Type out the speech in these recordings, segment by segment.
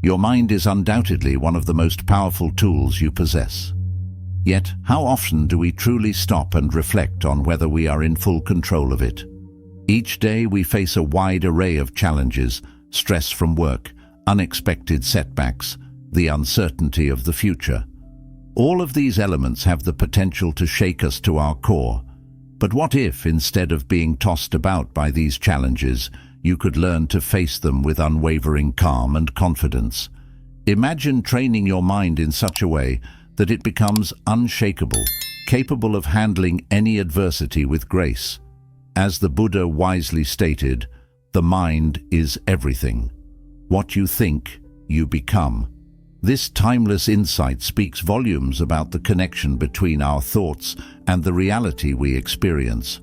Your mind is undoubtedly one of the most powerful tools you possess. Yet, how often do we truly stop and reflect on whether we are in full control of it? Each day we face a wide array of challenges: stress from work, unexpected setbacks, the uncertainty of the future. All of these elements have the potential to shake us to our core. But what if, instead of being tossed about by these challenges, you could learn to face them with unwavering calm and confidence? Imagine training your mind in such a way that it becomes unshakable, capable of handling any adversity with grace. As the Buddha wisely stated, the mind is everything. What you think, you become. This timeless insight speaks volumes about the connection between our thoughts and the reality we experience.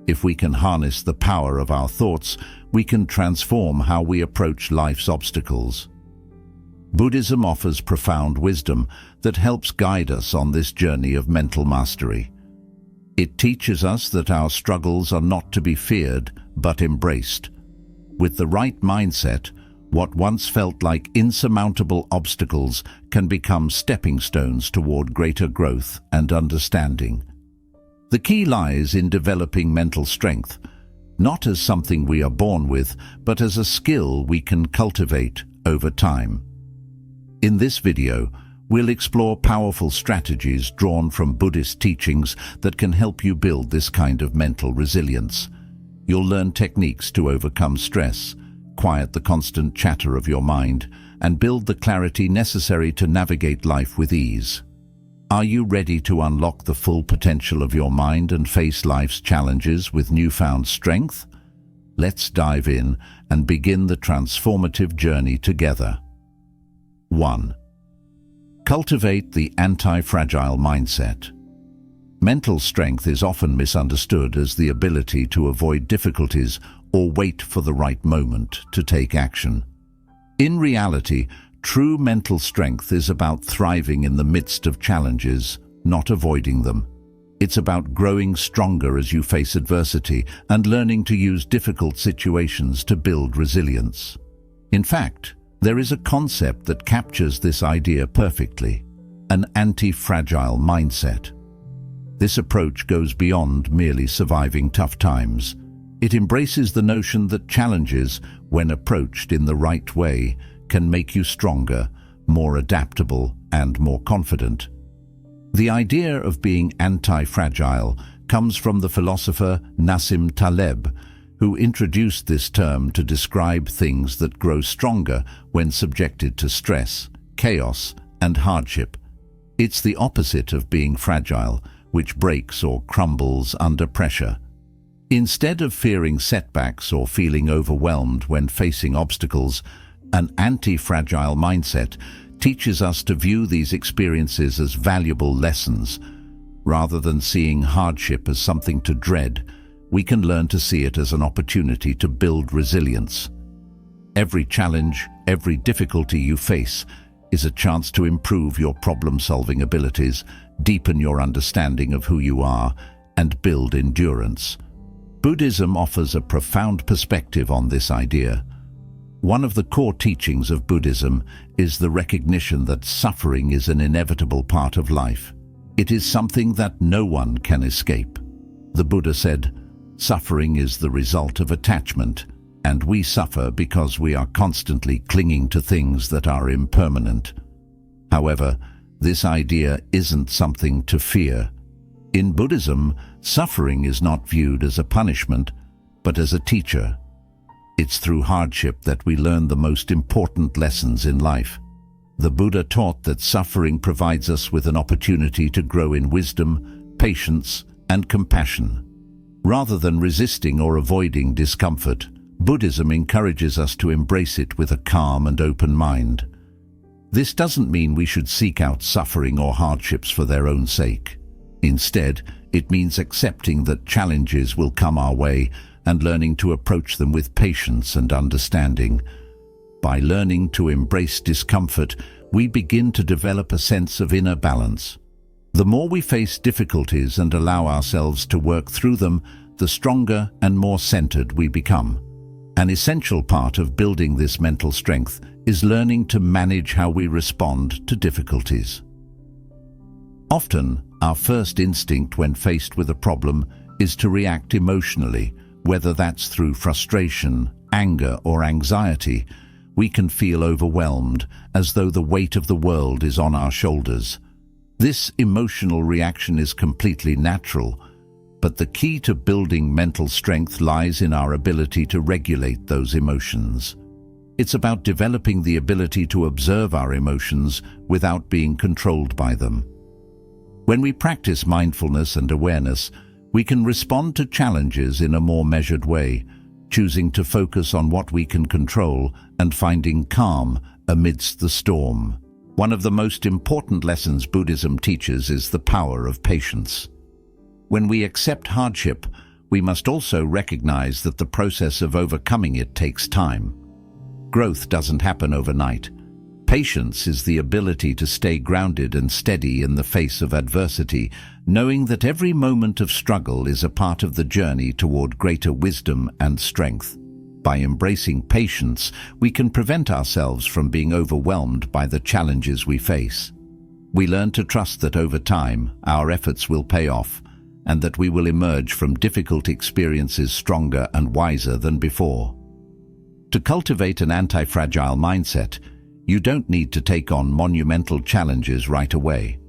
If we can harness the power of our thoughts, we can transform how we approach life's obstacles. Buddhism offers profound wisdom that helps guide us on this journey of mental mastery. It teaches us that our struggles are not to be feared, but embraced. With the right mindset, what once felt like insurmountable obstacles can become stepping stones toward greater growth and understanding. The key lies in developing mental strength, not as something we are born with, but as a skill we can cultivate over time. In this video, we'll explore powerful strategies drawn from Buddhist teachings that can help you build this kind of mental resilience. You'll learn techniques to overcome stress, quiet the constant chatter of your mind, and build the clarity necessary to navigate life with ease. Are you ready to unlock the full potential of your mind and face life's challenges with newfound strength? Let's dive in and begin the transformative journey together. 1. Cultivate the anti-fragile mindset. Mental strength is often misunderstood as the ability to avoid difficulties or wait for the right moment to take action. In reality, true mental strength is about thriving in the midst of challenges, not avoiding them. It's about growing stronger as you face adversity and learning to use difficult situations to build resilience. In fact, there is a concept that captures this idea perfectly: an anti-fragile mindset. This approach goes beyond merely surviving tough times. It embraces the notion that challenges, when approached in the right way, can make you stronger, more adaptable, and more confident. The idea of being anti-fragile comes from the philosopher Nassim Taleb, who introduced this term to describe things that grow stronger when subjected to stress, chaos, and hardship. It's the opposite of being fragile, which breaks or crumbles under pressure. Instead of fearing setbacks or feeling overwhelmed when facing obstacles, an anti-fragile mindset teaches us to view these experiences as valuable lessons. Rather than seeing hardship as something to dread, we can learn to see it as an opportunity to build resilience. Every challenge, every difficulty you face is a chance to improve your problem-solving abilities, deepen your understanding of who you are, and build endurance. Buddhism offers a profound perspective on this idea. One of the core teachings of Buddhism is the recognition that suffering is an inevitable part of life. It is something that no one can escape. The Buddha said, "Suffering is the result of attachment, and we suffer because we are constantly clinging to things that are impermanent." However, this idea isn't something to fear. In Buddhism, suffering is not viewed as a punishment, but as a teacher. It's through hardship that we learn the most important lessons in life. The Buddha taught that suffering provides us with an opportunity to grow in wisdom, patience, and compassion. Rather than resisting or avoiding discomfort, Buddhism encourages us to embrace it with a calm and open mind. This doesn't mean we should seek out suffering or hardships for their own sake. Instead, it means accepting that challenges will come our way and learning to approach them with patience and understanding. By learning to embrace discomfort, we begin to develop a sense of inner balance. The more we face difficulties and allow ourselves to work through them, the stronger and more centered we become. An essential part of building this mental strength is learning to manage how we respond to difficulties. Often, our first instinct when faced with a problem is to react emotionally, whether that's through frustration, anger, or anxiety. We can feel overwhelmed, as though the weight of the world is on our shoulders. This emotional reaction is completely natural, but the key to building mental strength lies in our ability to regulate those emotions. It's about developing the ability to observe our emotions without being controlled by them. When we practice mindfulness and awareness, we can respond to challenges in a more measured way, choosing to focus on what we can control and finding calm amidst the storm. One of the most important lessons Buddhism teaches is the power of patience. When we accept hardship, we must also recognize that the process of overcoming it takes time. Growth doesn't happen overnight. Patience is the ability to stay grounded and steady in the face of adversity, knowing that every moment of struggle is a part of the journey toward greater wisdom and strength. By embracing patience, we can prevent ourselves from being overwhelmed by the challenges we face. We learn to trust that over time, our efforts will pay off, and that we will emerge from difficult experiences stronger and wiser than before. To cultivate an anti-fragile mindset, you don't need to take on monumental challenges right away.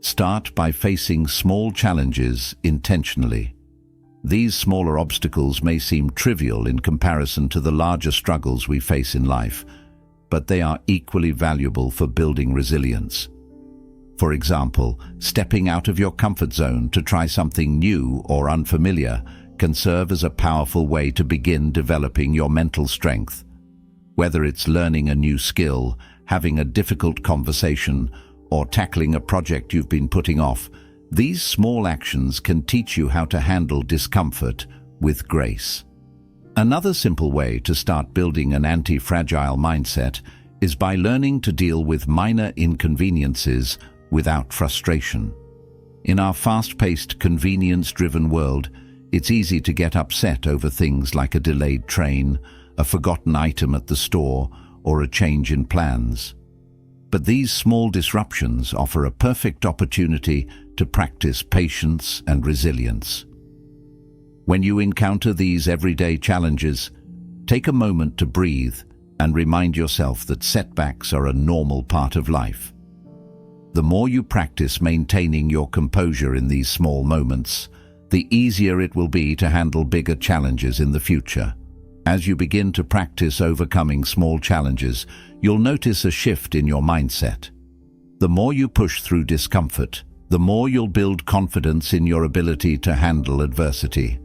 Start by facing small challenges intentionally. These smaller obstacles may seem trivial in comparison to the larger struggles we face in life, but they are equally valuable for building resilience. For example, stepping out of your comfort zone to try something new or unfamiliar can serve as a powerful way to begin developing your mental strength. Whether it's learning a new skill, having a difficult conversation, or tackling a project you've been putting off, these small actions can teach you how to handle discomfort with grace. Another simple way to start building an anti-fragile mindset is by learning to deal with minor inconveniences without frustration. In our fast-paced, convenience-driven world, it's easy to get upset over things like a delayed train, a forgotten item at the store, or a change in plans. But these small disruptions offer a perfect opportunity to practice patience and resilience. When you encounter these everyday challenges, take a moment to breathe and remind yourself that setbacks are a normal part of life. The more you practice maintaining your composure in these small moments, the easier it will be to handle bigger challenges in the future. As you begin to practice overcoming small challenges, you'll notice a shift in your mindset. The more you push through discomfort, the more you'll build confidence in your ability to handle adversity.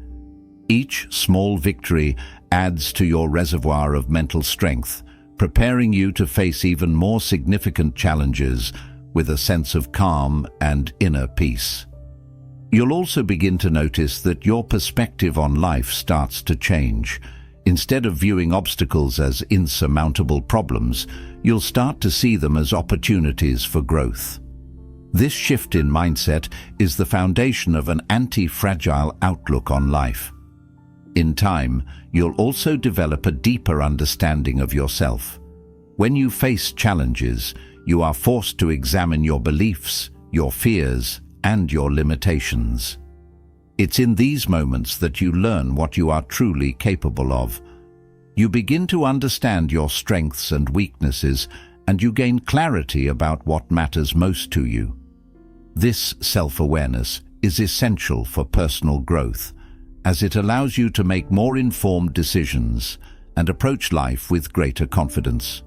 Each small victory adds to your reservoir of mental strength, preparing you to face even more significant challenges with a sense of calm and inner peace. You'll also begin to notice that your perspective on life starts to change. Instead of viewing obstacles as insurmountable problems, you'll start to see them as opportunities for growth. This shift in mindset is the foundation of an anti-fragile outlook on life. In time, you'll also develop a deeper understanding of yourself. When you face challenges, you are forced to examine your beliefs, your fears, and your limitations. It's in these moments that you learn what you are truly capable of. You begin to understand your strengths and weaknesses, and you gain clarity about what matters most to you. This self-awareness is essential for personal growth, as it allows you to make more informed decisions and approach life with greater confidence.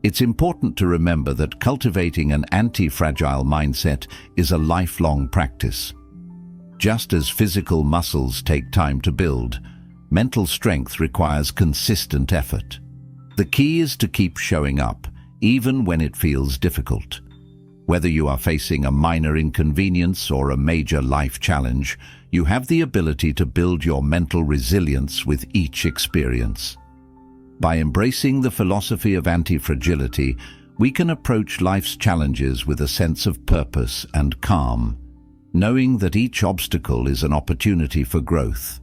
It's important to remember that cultivating an anti-fragile mindset is a lifelong practice. Just as physical muscles take time to build, mental strength requires consistent effort. The key is to keep showing up, even when it feels difficult. Whether you are facing a minor inconvenience or a major life challenge, you have the ability to build your mental resilience with each experience. By embracing the philosophy of anti-fragility, we can approach life's challenges with a sense of purpose and calm, knowing that each obstacle is an opportunity for growth.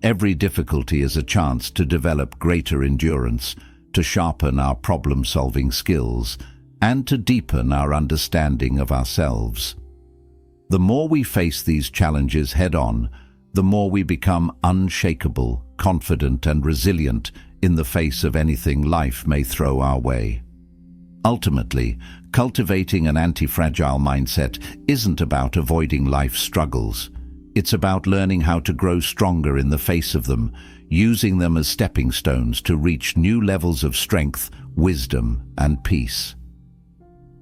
Every difficulty is a chance to develop greater endurance, to sharpen our problem-solving skills, and to deepen our understanding of ourselves. The more we face these challenges head-on, the more we become unshakable, confident, and resilient in the face of anything life may throw our way. Ultimately, cultivating an antifragile mindset isn't about avoiding life's struggles. It's about learning how to grow stronger in the face of them, using them as stepping stones to reach new levels of strength, wisdom, and peace.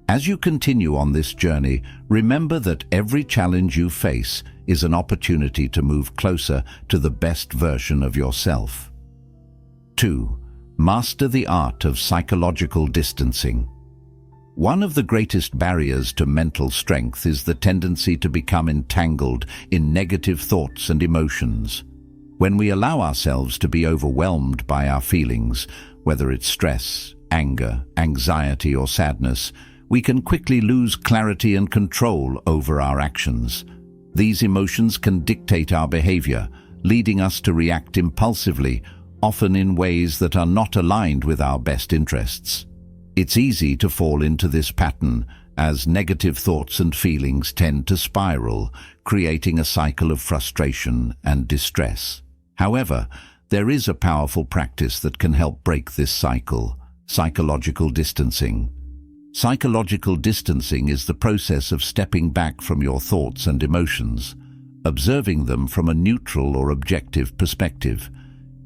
As you continue on this journey, remember that every challenge you face is an opportunity to move closer to the best version of yourself. 2. Master the art of psychological distancing. One of the greatest barriers to mental strength is the tendency to become entangled in negative thoughts and emotions. When we allow ourselves to be overwhelmed by our feelings, whether it's stress, anger, anxiety, or sadness, we can quickly lose clarity and control over our actions. These emotions can dictate our behavior, leading us to react impulsively, often in ways that are not aligned with our best interests. It's easy to fall into this pattern, as negative thoughts and feelings tend to spiral, creating a cycle of frustration and distress. However, there is a powerful practice that can help break this cycle: psychological distancing. Psychological distancing is the process of stepping back from your thoughts and emotions, observing them from a neutral or objective perspective.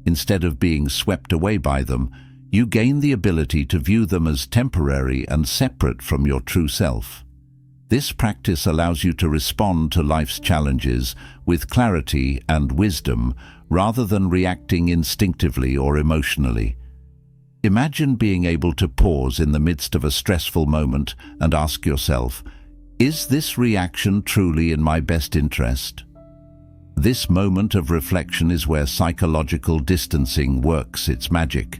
Instead of being swept away by them, you gain the ability to view them as temporary and separate from your true self. This practice allows you to respond to life's challenges with clarity and wisdom rather than reacting instinctively or emotionally. Imagine being able to pause in the midst of a stressful moment and ask yourself, is this reaction truly in my best interest? This moment of reflection is where psychological distancing works its magic,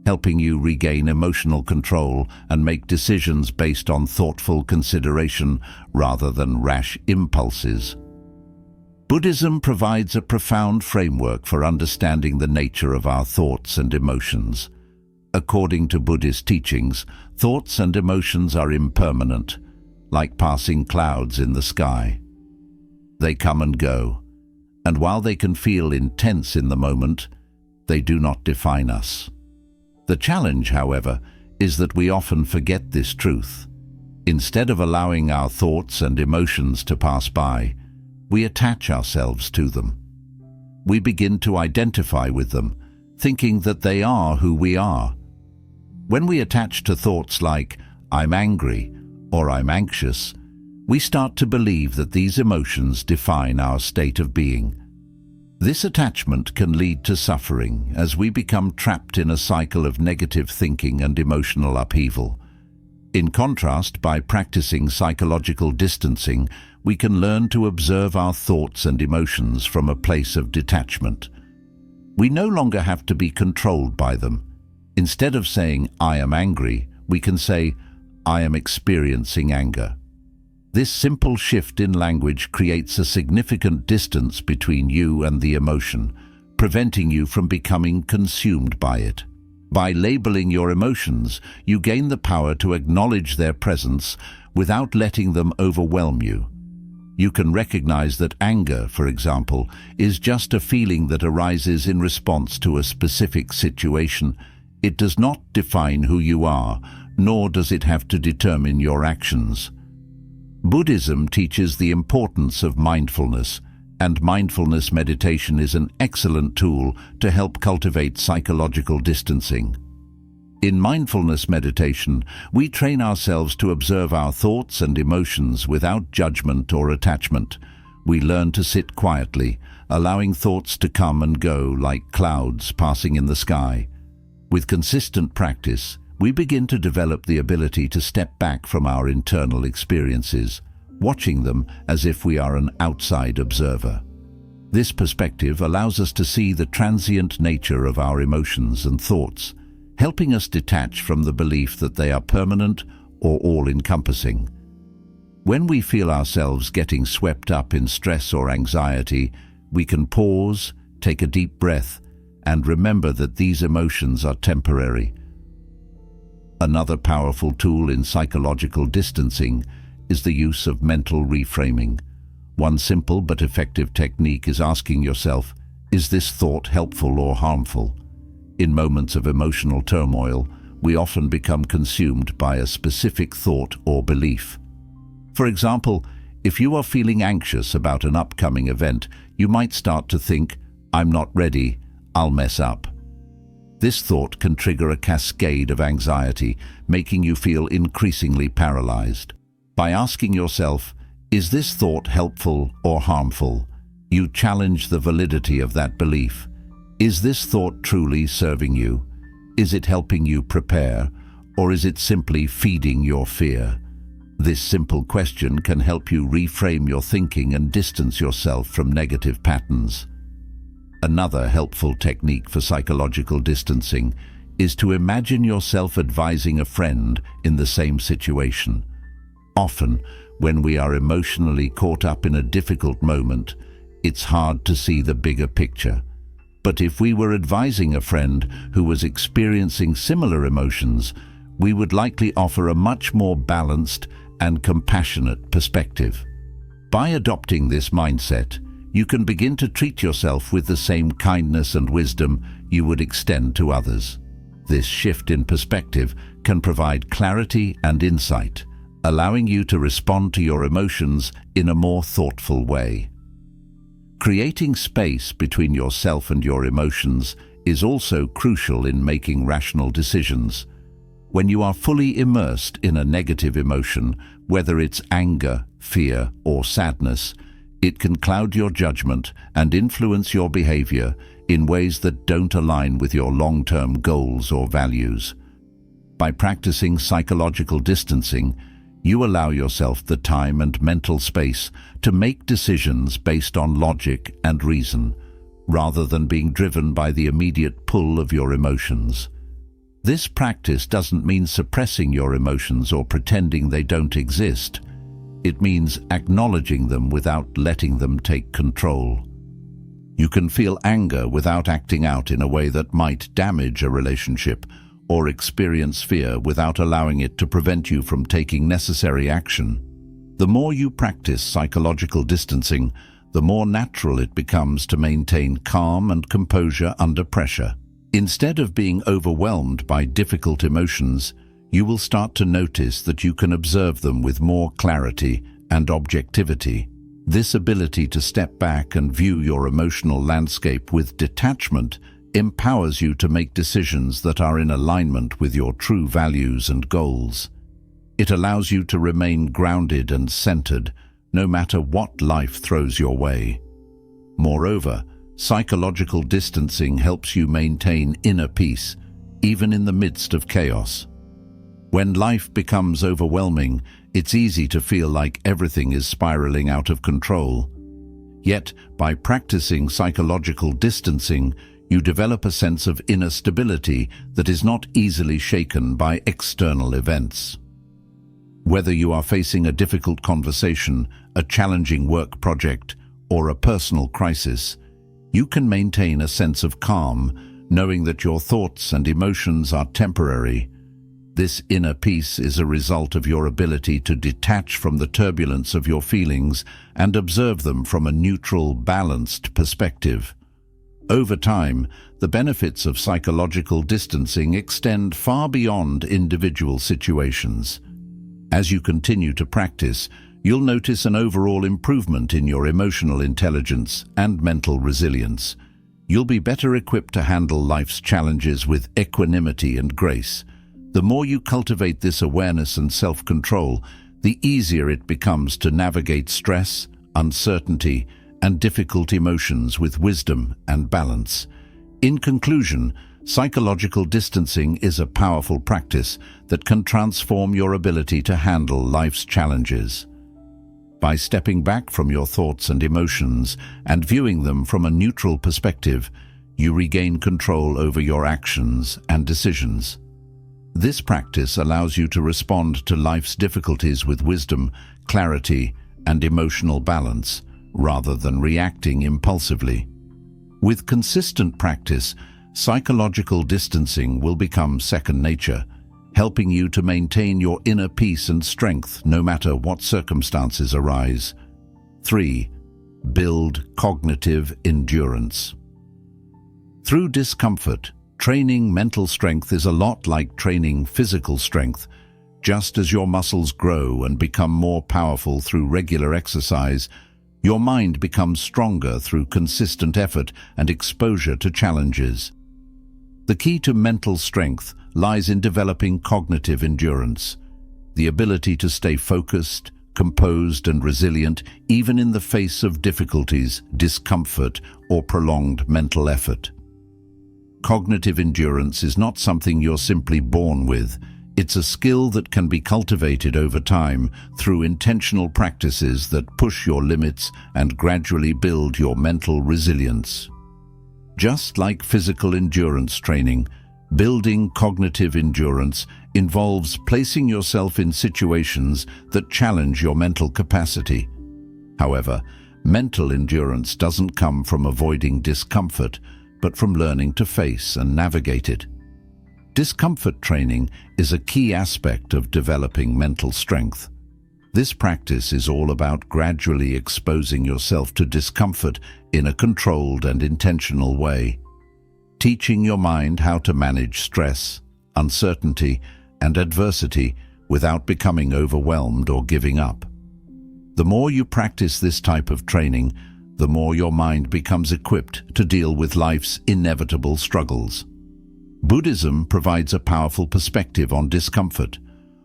helping you regain emotional control and make decisions based on thoughtful consideration rather than rash impulses. Buddhism provides a profound framework for understanding the nature of our thoughts and emotions. According to Buddhist teachings, thoughts and emotions are impermanent, like passing clouds in the sky. They come and go, and while they can feel intense in the moment, they do not define us. The challenge, however, is that we often forget this truth. Instead of allowing our thoughts and emotions to pass by, we attach ourselves to them. We begin to identify with them, thinking that they are who we are. When we attach to thoughts like, "I'm angry" or "I'm anxious," we start to believe that these emotions define our state of being. This attachment can lead to suffering as we become trapped in a cycle of negative thinking and emotional upheaval. In contrast, by practicing psychological distancing, we can learn to observe our thoughts and emotions from a place of detachment. We no longer have to be controlled by them. Instead of saying, "I am angry," we can say, "I am experiencing anger." This simple shift in language creates a significant distance between you and the emotion, preventing you from becoming consumed by it. By labeling your emotions, you gain the power to acknowledge their presence without letting them overwhelm you. You can recognize that anger, for example, is just a feeling that arises in response to a specific situation. It does not define who you are, nor does it have to determine your actions. Buddhism teaches the importance of mindfulness, and mindfulness meditation is an excellent tool to help cultivate psychological distancing. In mindfulness meditation, we train ourselves to observe our thoughts and emotions without judgment or attachment. We learn to sit quietly, allowing thoughts to come and go like clouds passing in the sky. With consistent practice, we begin to develop the ability to step back from our internal experiences, watching them as if we are an outside observer. This perspective allows us to see the transient nature of our emotions and thoughts, helping us detach from the belief that they are permanent or all-encompassing. When we feel ourselves getting swept up in stress or anxiety, we can pause, take a deep breath, and remember that these emotions are temporary. Another powerful tool in psychological distancing is the use of mental reframing. One simple but effective technique is asking yourself, is this thought helpful or harmful? In moments of emotional turmoil, we often become consumed by a specific thought or belief. For example, if you are feeling anxious about an upcoming event, you might start to think, I'm not ready, I'll mess up. This thought can trigger a cascade of anxiety, making you feel increasingly paralyzed. By asking yourself, is this thought helpful or harmful? You challenge the validity of that belief. Is this thought truly serving you? Is it helping you prepare, or is it simply feeding your fear? This simple question can help you reframe your thinking and distance yourself from negative patterns. Another helpful technique for psychological distancing is to imagine yourself advising a friend in the same situation. Often, when we are emotionally caught up in a difficult moment, it's hard to see the bigger picture. But if we were advising a friend who was experiencing similar emotions, we would likely offer a much more balanced and compassionate perspective. By adopting this mindset, you can begin to treat yourself with the same kindness and wisdom you would extend to others. This shift in perspective can provide clarity and insight, allowing you to respond to your emotions in a more thoughtful way. Creating space between yourself and your emotions is also crucial in making rational decisions. When you are fully immersed in a negative emotion, whether it's anger, fear, or sadness, it can cloud your judgment and influence your behavior in ways that don't align with your long-term goals or values. By practicing psychological distancing, you allow yourself the time and mental space to make decisions based on logic and reason, rather than being driven by the immediate pull of your emotions. This practice doesn't mean suppressing your emotions or pretending they don't exist. It means acknowledging them without letting them take control. You can feel anger without acting out in a way that might damage a relationship, or experience fear without allowing it to prevent you from taking necessary action. The more you practice psychological distancing, the more natural it becomes to maintain calm and composure under pressure. Instead of being overwhelmed by difficult emotions, you will start to notice that you can observe them with more clarity and objectivity. This ability to step back and view your emotional landscape with detachment empowers you to make decisions that are in alignment with your true values and goals. It allows you to remain grounded and centered, no matter what life throws your way. Moreover, psychological distancing helps you maintain inner peace, even in the midst of chaos. When life becomes overwhelming, it's easy to feel like everything is spiraling out of control. Yet, by practicing psychological distancing, you develop a sense of inner stability that is not easily shaken by external events. Whether you are facing a difficult conversation, a challenging work project, or a personal crisis, you can maintain a sense of calm, knowing that your thoughts and emotions are temporary. This inner peace is a result of your ability to detach from the turbulence of your feelings and observe them from a neutral, balanced perspective. Over time, the benefits of psychological distancing extend far beyond individual situations. As you continue to practice, you'll notice an overall improvement in your emotional intelligence and mental resilience. You'll be better equipped to handle life's challenges with equanimity and grace. The more you cultivate this awareness and self-control, the easier it becomes to navigate stress, uncertainty, and difficult emotions with wisdom and balance. In conclusion, psychological distancing is a powerful practice that can transform your ability to handle life's challenges. By stepping back from your thoughts and emotions and viewing them from a neutral perspective, you regain control over your actions and decisions. This practice allows you to respond to life's difficulties with wisdom, clarity, and emotional balance, rather than reacting impulsively. With consistent practice, psychological distancing will become second nature, helping you to maintain your inner peace and strength no matter what circumstances arise. 3. Build cognitive endurance. Through discomfort, training mental strength is a lot like training physical strength. Just as your muscles grow and become more powerful through regular exercise, your mind becomes stronger through consistent effort and exposure to challenges. The key to mental strength lies in developing cognitive endurance, the ability to stay focused, composed and resilient even in the face of difficulties, discomfort, or prolonged mental effort. Cognitive endurance is not something you're simply born with. It's a skill that can be cultivated over time through intentional practices that push your limits and gradually build your mental resilience. Just like physical endurance training, building cognitive endurance involves placing yourself in situations that challenge your mental capacity. However, mental endurance doesn't come from avoiding discomfort, but from learning to face and navigate it. Discomfort training is a key aspect of developing mental strength. This practice is all about gradually exposing yourself to discomfort in a controlled and intentional way, teaching your mind how to manage stress, uncertainty, and adversity without becoming overwhelmed or giving up. The more you practice this type of training, the more your mind becomes equipped to deal with life's inevitable struggles. Buddhism provides a powerful perspective on discomfort,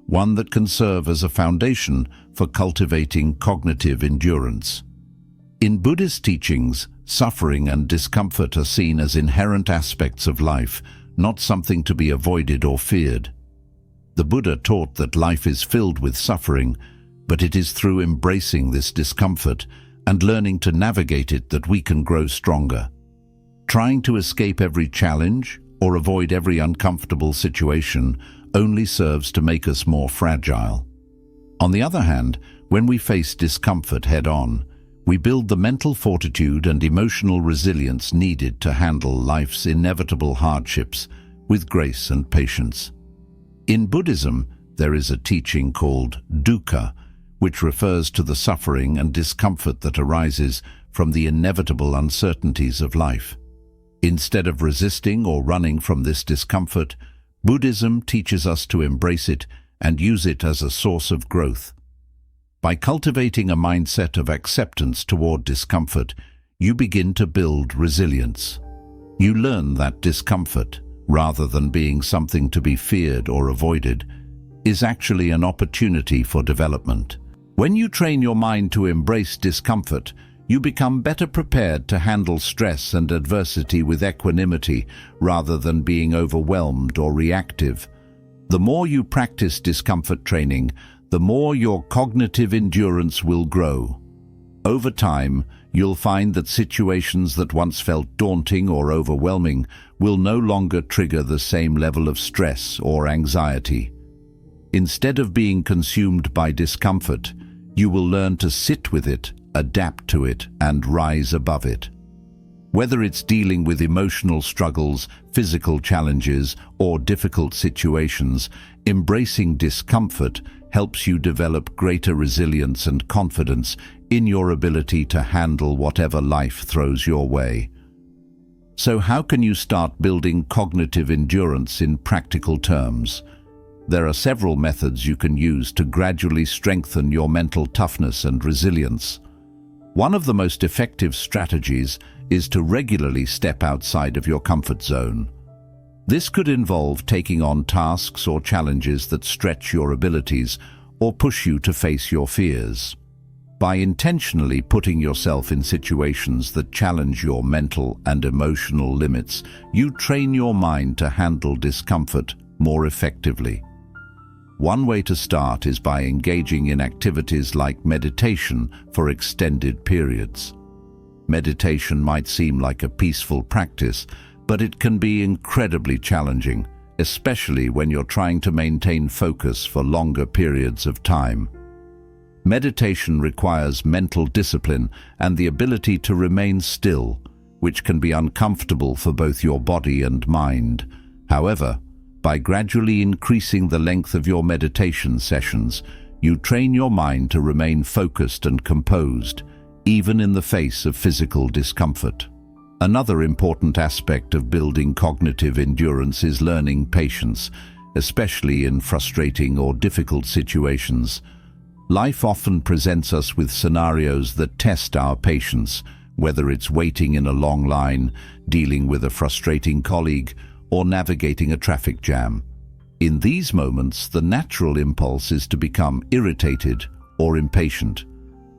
one that can serve as a foundation for cultivating cognitive endurance. In Buddhist teachings, suffering and discomfort are seen as inherent aspects of life, not something to be avoided or feared. The Buddha taught that life is filled with suffering, but it is through embracing this discomfort and learning to navigate it that we can grow stronger. Trying to escape every challenge or avoid every uncomfortable situation only serves to make us more fragile. On the other hand, when we face discomfort head-on, we build the mental fortitude and emotional resilience needed to handle life's inevitable hardships with grace and patience. In Buddhism, there is a teaching called dukkha, which refers to the suffering and discomfort that arises from the inevitable uncertainties of life. Instead of resisting or running from this discomfort, Buddhism teaches us to embrace it and use it as a source of growth. By cultivating a mindset of acceptance toward discomfort, you begin to build resilience. You learn that discomfort, rather than being something to be feared or avoided, is actually an opportunity for development. When you train your mind to embrace discomfort, you become better prepared to handle stress and adversity with equanimity rather than being overwhelmed or reactive. The more you practice discomfort training, the more your cognitive endurance will grow. Over time, you'll find that situations that once felt daunting or overwhelming will no longer trigger the same level of stress or anxiety. Instead of being consumed by discomfort, you will learn to sit with it, adapt to it, and rise above it. Whether it's dealing with emotional struggles, physical challenges, or difficult situations, embracing discomfort helps you develop greater resilience and confidence in your ability to handle whatever life throws your way. So how can you start building cognitive endurance in practical terms? There are several methods you can use to gradually strengthen your mental toughness and resilience. One of the most effective strategies is to regularly step outside of your comfort zone. This could involve taking on tasks or challenges that stretch your abilities or push you to face your fears. By intentionally putting yourself in situations that challenge your mental and emotional limits, you train your mind to handle discomfort more effectively. One way to start is by engaging in activities like meditation for extended periods. Meditation might seem like a peaceful practice, but it can be incredibly challenging, especially when you're trying to maintain focus for longer periods of time. Meditation requires mental discipline and the ability to remain still, which can be uncomfortable for both your body and mind. However, by gradually increasing the length of your meditation sessions, you train your mind to remain focused and composed, even in the face of physical discomfort. Another important aspect of building cognitive endurance is learning patience, especially in frustrating or difficult situations. Life often presents us with scenarios that test our patience, whether it's waiting in a long line, dealing with a frustrating colleague, or navigating a traffic jam. In these moments, the natural impulse is to become irritated or impatient.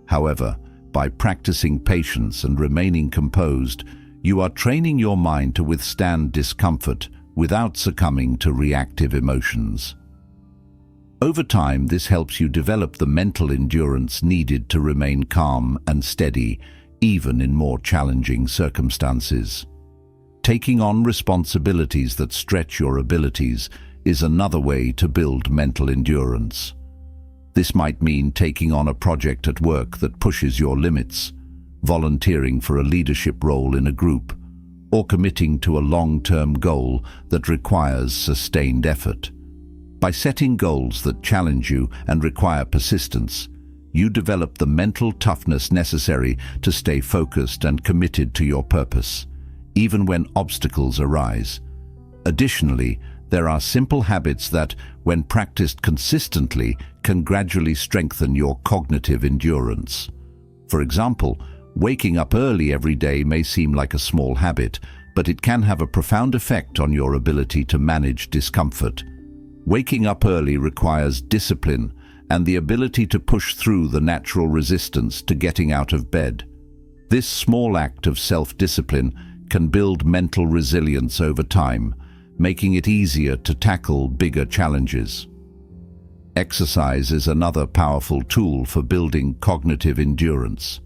However, by practicing patience and remaining composed, you are training your mind to withstand discomfort without succumbing to reactive emotions. Over time, this helps you develop the mental endurance needed to remain calm and steady, even in more challenging circumstances. Taking on responsibilities that stretch your abilities is another way to build mental endurance. This might mean taking on a project at work that pushes your limits, volunteering for a leadership role in a group, or committing to a long-term goal that requires sustained effort. By setting goals that challenge you and require persistence, you develop the mental toughness necessary to stay focused and committed to your purpose, even when obstacles arise. Additionally, there are simple habits that, when practiced consistently, can gradually strengthen your cognitive endurance. For example, waking up early every day may seem like a small habit, but it can have a profound effect on your ability to manage discomfort. Waking up early requires discipline and the ability to push through the natural resistance to getting out of bed. This small act of self-discipline can build mental resilience over time, making it easier to tackle bigger challenges. Exercise is another powerful tool for building cognitive endurance.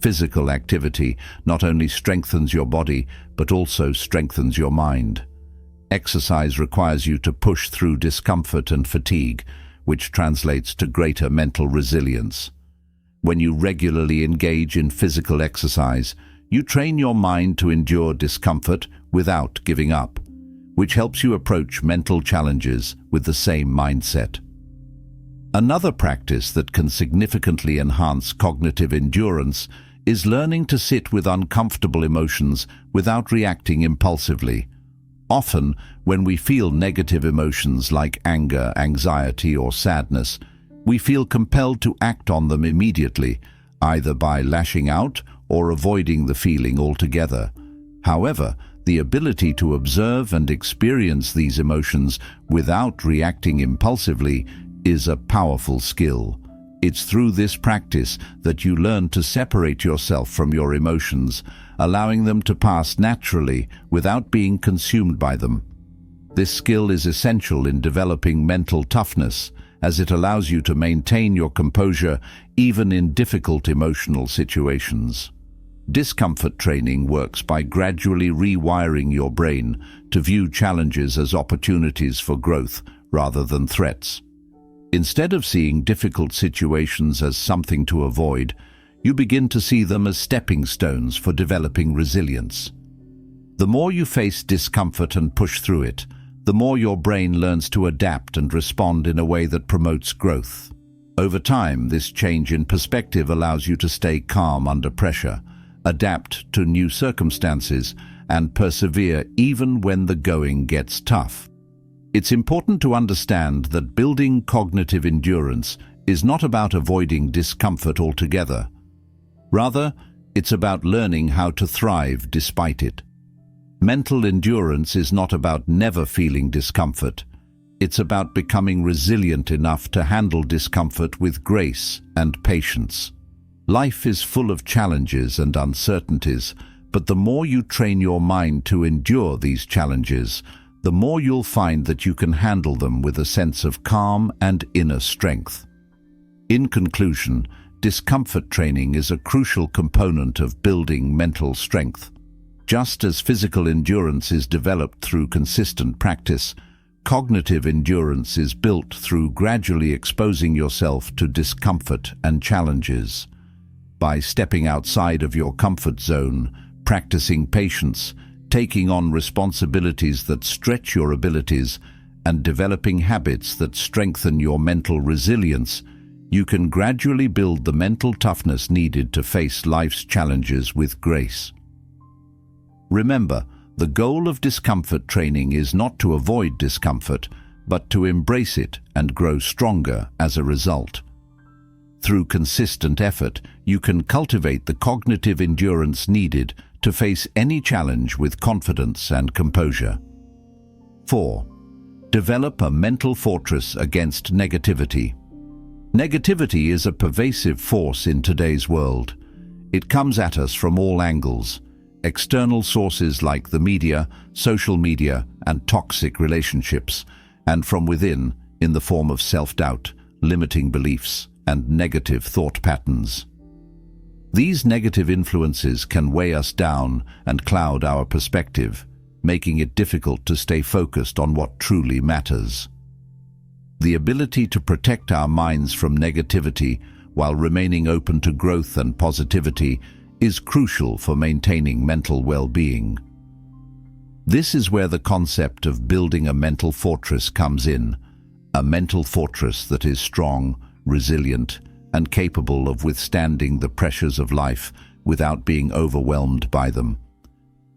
Physical activity not only strengthens your body, but also strengthens your mind. Exercise requires you to push through discomfort and fatigue, which translates to greater mental resilience. When you regularly engage in physical exercise, you train your mind to endure discomfort without giving up, which helps you approach mental challenges with the same mindset. Another practice that can significantly enhance cognitive endurance is learning to sit with uncomfortable emotions without reacting impulsively. Often, when we feel negative emotions like anger, anxiety, or sadness, we feel compelled to act on them immediately, either by lashing out or avoiding the feeling altogether. However, the ability to observe and experience these emotions without reacting impulsively is a powerful skill. It's through this practice that you learn to separate yourself from your emotions, allowing them to pass naturally without being consumed by them. This skill is essential in developing mental toughness, as it allows you to maintain your composure even in difficult emotional situations. Discomfort training works by gradually rewiring your brain to view challenges as opportunities for growth rather than threats. Instead of seeing difficult situations as something to avoid, you begin to see them as stepping stones for developing resilience. The more you face discomfort and push through it, the more your brain learns to adapt and respond in a way that promotes growth. Over time, this change in perspective allows you to stay calm under pressure, adapt to new circumstances, and persevere even when the going gets tough. It's important to understand that building cognitive endurance is not about avoiding discomfort altogether. Rather, it's about learning how to thrive despite it. Mental endurance is not about never feeling discomfort. It's about becoming resilient enough to handle discomfort with grace and patience. Life is full of challenges and uncertainties, but the more you train your mind to endure these challenges, the more you'll find that you can handle them with a sense of calm and inner strength. In conclusion, discomfort training is a crucial component of building mental strength. Just as physical endurance is developed through consistent practice, cognitive endurance is built through gradually exposing yourself to discomfort and challenges. By stepping outside of your comfort zone, practicing patience, taking on responsibilities that stretch your abilities, and developing habits that strengthen your mental resilience, you can gradually build the mental toughness needed to face life's challenges with grace. Remember, the goal of discomfort training is not to avoid discomfort, but to embrace it and grow stronger as a result. Through consistent effort, you can cultivate the cognitive endurance needed to face any challenge with confidence and composure. 4. Develop a mental fortress against negativity. Negativity is a pervasive force in today's world. It comes at us from all angles. External sources like the media, social media, and toxic relationships, and from within in the form of self-doubt, limiting beliefs, and negative thought patterns. These negative influences can weigh us down and cloud our perspective, making it difficult to stay focused on what truly matters. The ability to protect our minds from negativity while remaining open to growth and positivity is crucial for maintaining mental well-being. This is where the concept of building a mental fortress comes in, a mental fortress that is strong, resilient, and capable of withstanding the pressures of life without being overwhelmed by them.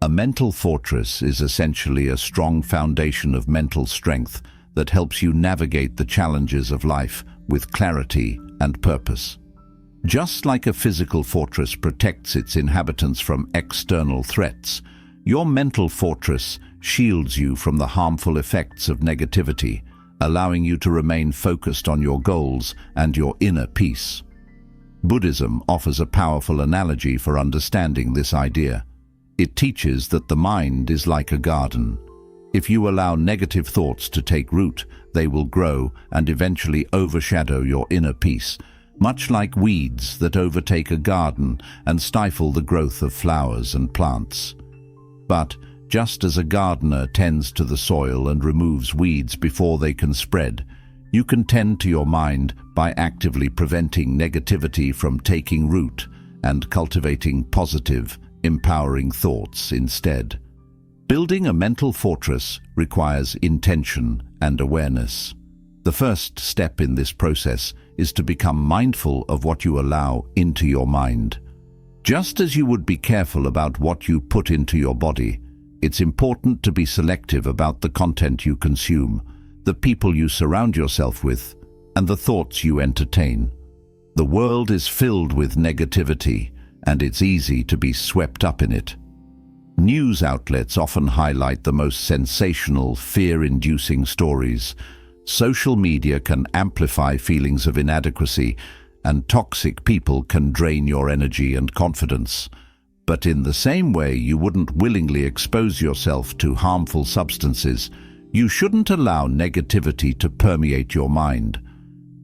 A mental fortress is essentially a strong foundation of mental strength that helps you navigate the challenges of life with clarity and purpose. Just like a physical fortress protects its inhabitants from external threats, your mental fortress shields you from the harmful effects of negativity, allowing you to remain focused on your goals and your inner peace. Buddhism offers a powerful analogy for understanding this idea. It teaches that the mind is like a garden. If you allow negative thoughts to take root, they will grow and eventually overshadow your inner peace, much like weeds that overtake a garden and stifle the growth of flowers and plants. But just as a gardener tends to the soil and removes weeds before they can spread, you can tend to your mind by actively preventing negativity from taking root and cultivating positive, empowering thoughts instead. Building a mental fortress requires intention and awareness. The first step in this process is to become mindful of what you allow into your mind. Just as you would be careful about what you put into your body, it's important to be selective about the content you consume, the people you surround yourself with, and the thoughts you entertain. The world is filled with negativity, and it's easy to be swept up in it. News outlets often highlight the most sensational, fear-inducing stories. Social media can amplify feelings of inadequacy, and toxic people can drain your energy and confidence. But in the same way you wouldn't willingly expose yourself to harmful substances, you shouldn't allow negativity to permeate your mind.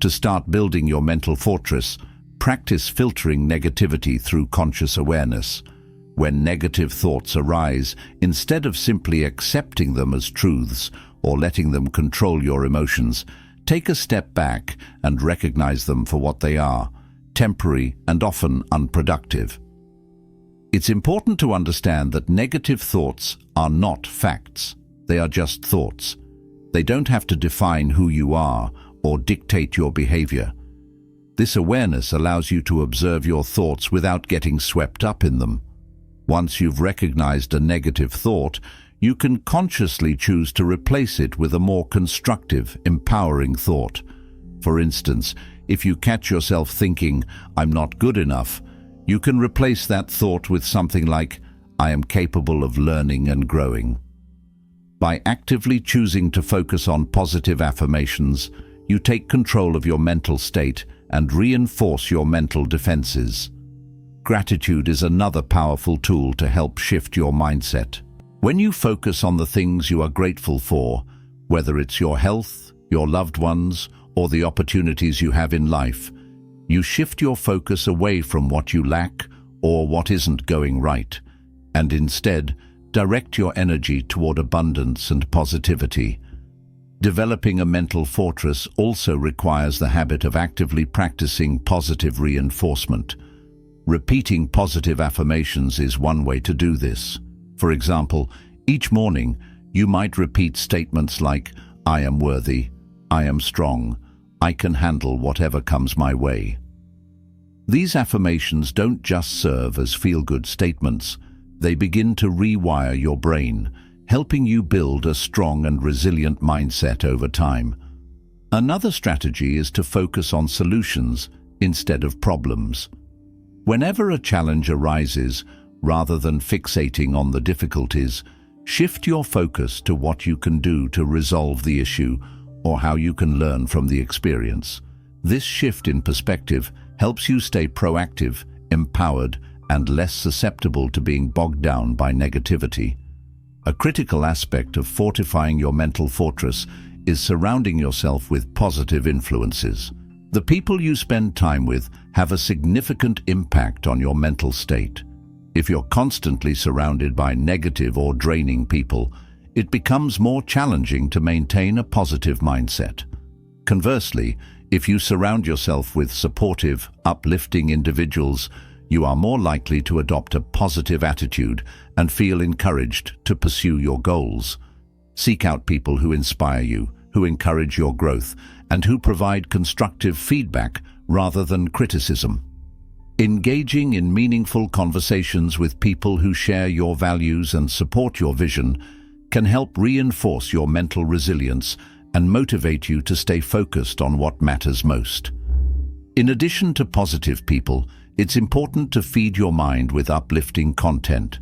To start building your mental fortress, practice filtering negativity through conscious awareness. When negative thoughts arise, instead of simply accepting them as truths or letting them control your emotions, take a step back and recognize them for what they are, temporary and often unproductive. It's important to understand that negative thoughts are not facts. They are just thoughts. They don't have to define who you are or dictate your behavior. This awareness allows you to observe your thoughts without getting swept up in them. Once you've recognized a negative thought, you can consciously choose to replace it with a more constructive, empowering thought. For instance, if you catch yourself thinking, "I'm not good enough," you can replace that thought with something like, "I am capable of learning and growing." By actively choosing to focus on positive affirmations, you take control of your mental state and reinforce your mental defenses. Gratitude is another powerful tool to help shift your mindset. When you focus on the things you are grateful for, whether it's your health, your loved ones, or the opportunities you have in life, you shift your focus away from what you lack or what isn't going right, and instead direct your energy toward abundance and positivity. Developing a mental fortress also requires the habit of actively practicing positive reinforcement. Repeating positive affirmations is one way to do this. For example, each morning you might repeat statements like, "I am worthy," "I am strong," "I can handle whatever comes my way." These affirmations don't just serve as feel-good statements, they begin to rewire your brain, helping you build a strong and resilient mindset over time. Another strategy is to focus on solutions instead of problems. Whenever a challenge arises, rather than fixating on the difficulties, shift your focus to what you can do to resolve the issue or how you can learn from the experience. This shift in perspective helps you stay proactive, empowered, and less susceptible to being bogged down by negativity. A critical aspect of fortifying your mental fortress is surrounding yourself with positive influences. The people you spend time with have a significant impact on your mental state. If you're constantly surrounded by negative or draining people, it becomes more challenging to maintain a positive mindset. Conversely, if you surround yourself with supportive, uplifting individuals, you are more likely to adopt a positive attitude and feel encouraged to pursue your goals. Seek out people who inspire you, who encourage your growth, and who provide constructive feedback rather than criticism. Engaging in meaningful conversations with people who share your values and support your vision can help reinforce your mental resilience and motivate you to stay focused on what matters most. In addition to positive people, it's important to feed your mind with uplifting content.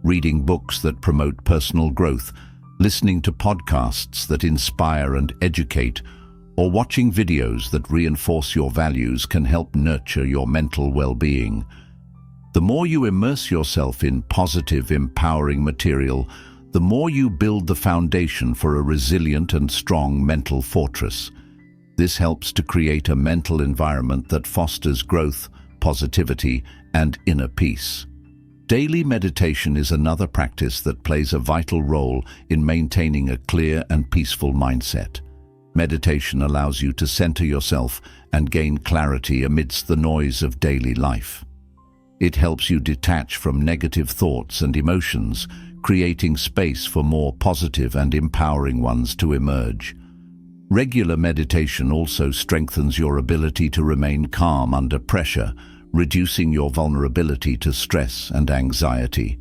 Reading books that promote personal growth, listening to podcasts that inspire and educate, or watching videos that reinforce your values can help nurture your mental well-being. The more you immerse yourself in positive, empowering material, the more you build the foundation for a resilient and strong mental fortress. This helps to create a mental environment that fosters growth, positivity, and inner peace. Daily meditation is another practice that plays a vital role in maintaining a clear and peaceful mindset. Meditation allows you to center yourself and gain clarity amidst the noise of daily life. It helps you detach from negative thoughts and emotions, creating space for more positive and empowering ones to emerge. Regular meditation also strengthens your ability to remain calm under pressure, reducing your vulnerability to stress and anxiety.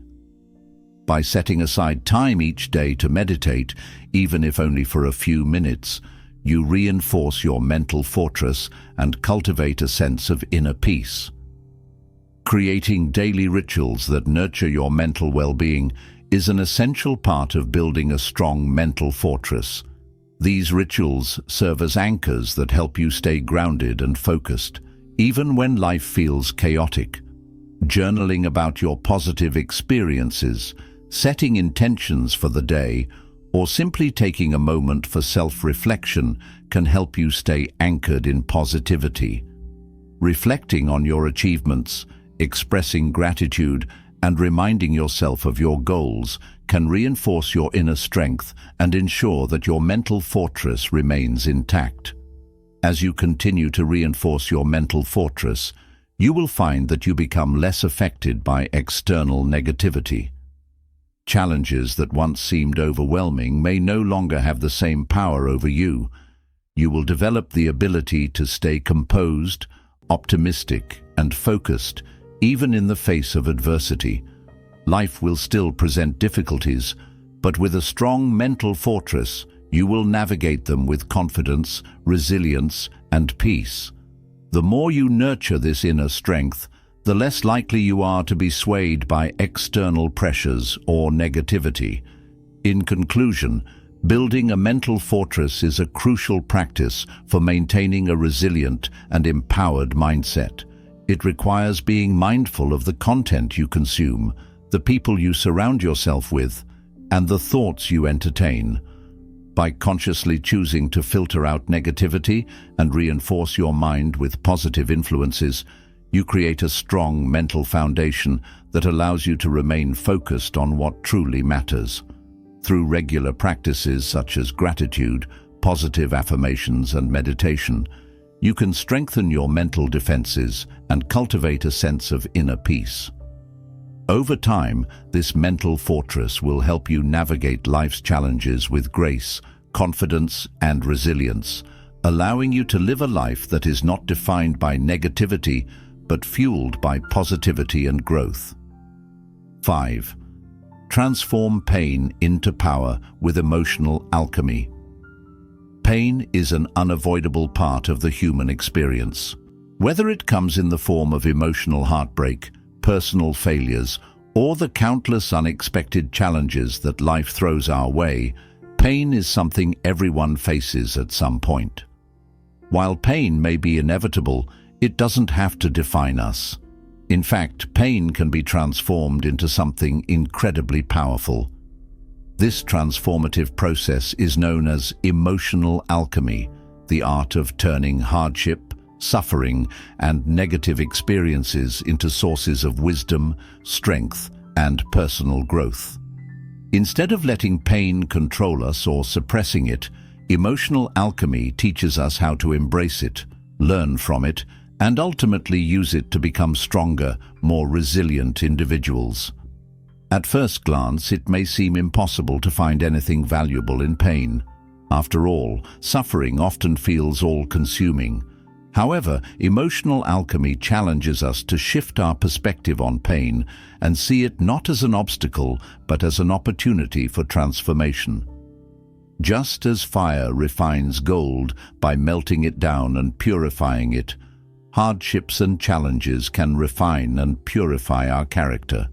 By setting aside time each day to meditate, even if only for a few minutes, you reinforce your mental fortress and cultivate a sense of inner peace. Creating daily rituals that nurture your mental well-being is an essential part of building a strong mental fortress. These rituals serve as anchors that help you stay grounded and focused, even when life feels chaotic. Journaling about your positive experiences, setting intentions for the day, or simply taking a moment for self-reflection can help you stay anchored in positivity. Reflecting on your achievements, expressing gratitude, and reminding yourself of your goals can reinforce your inner strength and ensure that your mental fortress remains intact. As you continue to reinforce your mental fortress, you will find that you become less affected by external negativity. Challenges that once seemed overwhelming may no longer have the same power over you. You will develop the ability to stay composed, optimistic, and focused, even in the face of adversity. Life will still present difficulties, but with a strong mental fortress, you will navigate them with confidence, resilience, and peace. The more you nurture this inner strength, the less likely you are to be swayed by external pressures or negativity. In conclusion, building a mental fortress is a crucial practice for maintaining a resilient and empowered mindset. It requires being mindful of the content you consume, the people you surround yourself with, and the thoughts you entertain. By consciously choosing to filter out negativity and reinforce your mind with positive influences, you create a strong mental foundation that allows you to remain focused on what truly matters. Through regular practices such as gratitude, positive affirmations, and meditation, You can strengthen your mental defenses and cultivate a sense of inner peace. Over time, this mental fortress will help you navigate life's challenges with grace, confidence, and resilience, allowing you to live a life that is not defined by negativity, but fueled by positivity and growth. 5. Transform pain into power with emotional alchemy. Pain is an unavoidable part of the human experience. Whether it comes in the form of emotional heartbreak, personal failures, or the countless unexpected challenges that life throws our way, pain is something everyone faces at some point. While pain may be inevitable, it doesn't have to define us. In fact, pain can be transformed into something incredibly powerful. This transformative process is known as emotional alchemy, the art of turning hardship, suffering, and negative experiences into sources of wisdom, strength, and personal growth. Instead of letting pain control us or suppressing it, emotional alchemy teaches us how to embrace it, learn from it, and ultimately use it to become stronger, more resilient individuals. At first glance, it may seem impossible to find anything valuable in pain. After all, suffering often feels all-consuming. However, emotional alchemy challenges us to shift our perspective on pain and see it not as an obstacle, but as an opportunity for transformation. Just as fire refines gold by melting it down and purifying it, hardships and challenges can refine and purify our character.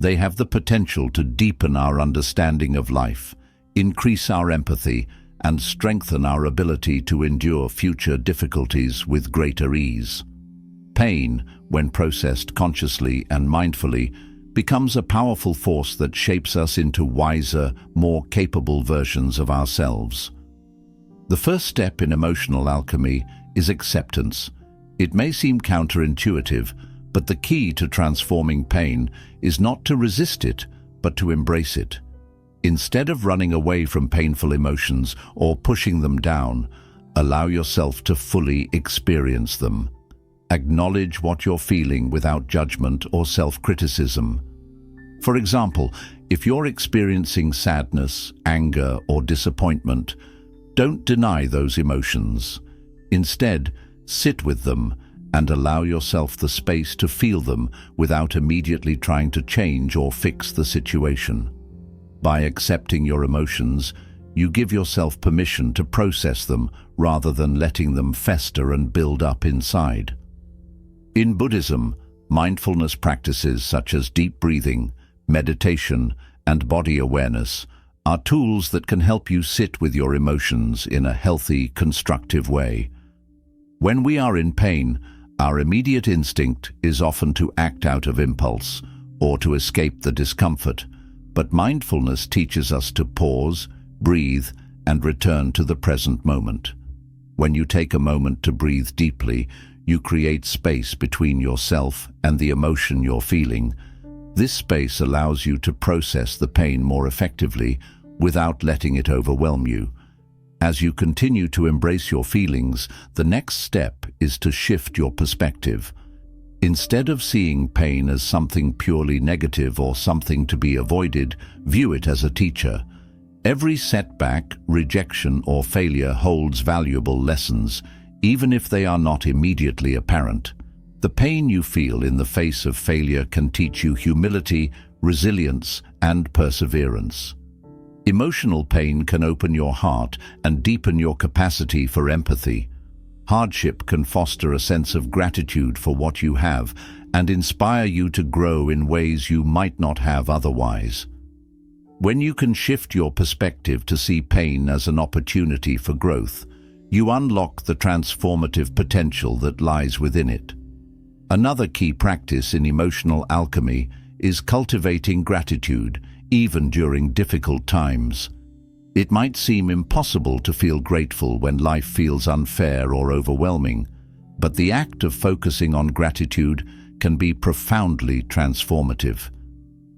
They have the potential to deepen our understanding of life, increase our empathy, and strengthen our ability to endure future difficulties with greater ease. Pain, when processed consciously and mindfully, becomes a powerful force that shapes us into wiser, more capable versions of ourselves. The first step in emotional alchemy is acceptance. It may seem counterintuitive, but the key to transforming pain is not to resist it, but to embrace it. Instead of running away from painful emotions or pushing them down, allow yourself to fully experience them. Acknowledge what you're feeling without judgment or self-criticism. For example, if you're experiencing sadness, anger, or disappointment, don't deny those emotions. Instead, sit with them and allow yourself the space to feel them without immediately trying to change or fix the situation. By accepting your emotions, you give yourself permission to process them rather than letting them fester and build up inside. In Buddhism, mindfulness practices such as deep breathing, meditation, and body awareness are tools that can help you sit with your emotions in a healthy, constructive way. When we are in pain, our immediate instinct is often to act out of impulse or to escape the discomfort, but mindfulness teaches us to pause, breathe, and return to the present moment. When you take a moment to breathe deeply, you create space between yourself and the emotion you're feeling. This space allows you to process the pain more effectively without letting it overwhelm you. As you continue to embrace your feelings, the next step is to shift your perspective. Instead of seeing pain as something purely negative or something to be avoided, view it as a teacher. Every setback, rejection, or failure holds valuable lessons, even if they are not immediately apparent. The pain you feel in the face of failure can teach you humility, resilience, and perseverance. Emotional pain can open your heart and deepen your capacity for empathy. Hardship can foster a sense of gratitude for what you have and inspire you to grow in ways you might not have otherwise. When you can shift your perspective to see pain as an opportunity for growth, you unlock the transformative potential that lies within it. Another key practice in emotional alchemy is cultivating gratitude, even during difficult times. It might seem impossible to feel grateful when life feels unfair or overwhelming, but the act of focusing on gratitude can be profoundly transformative.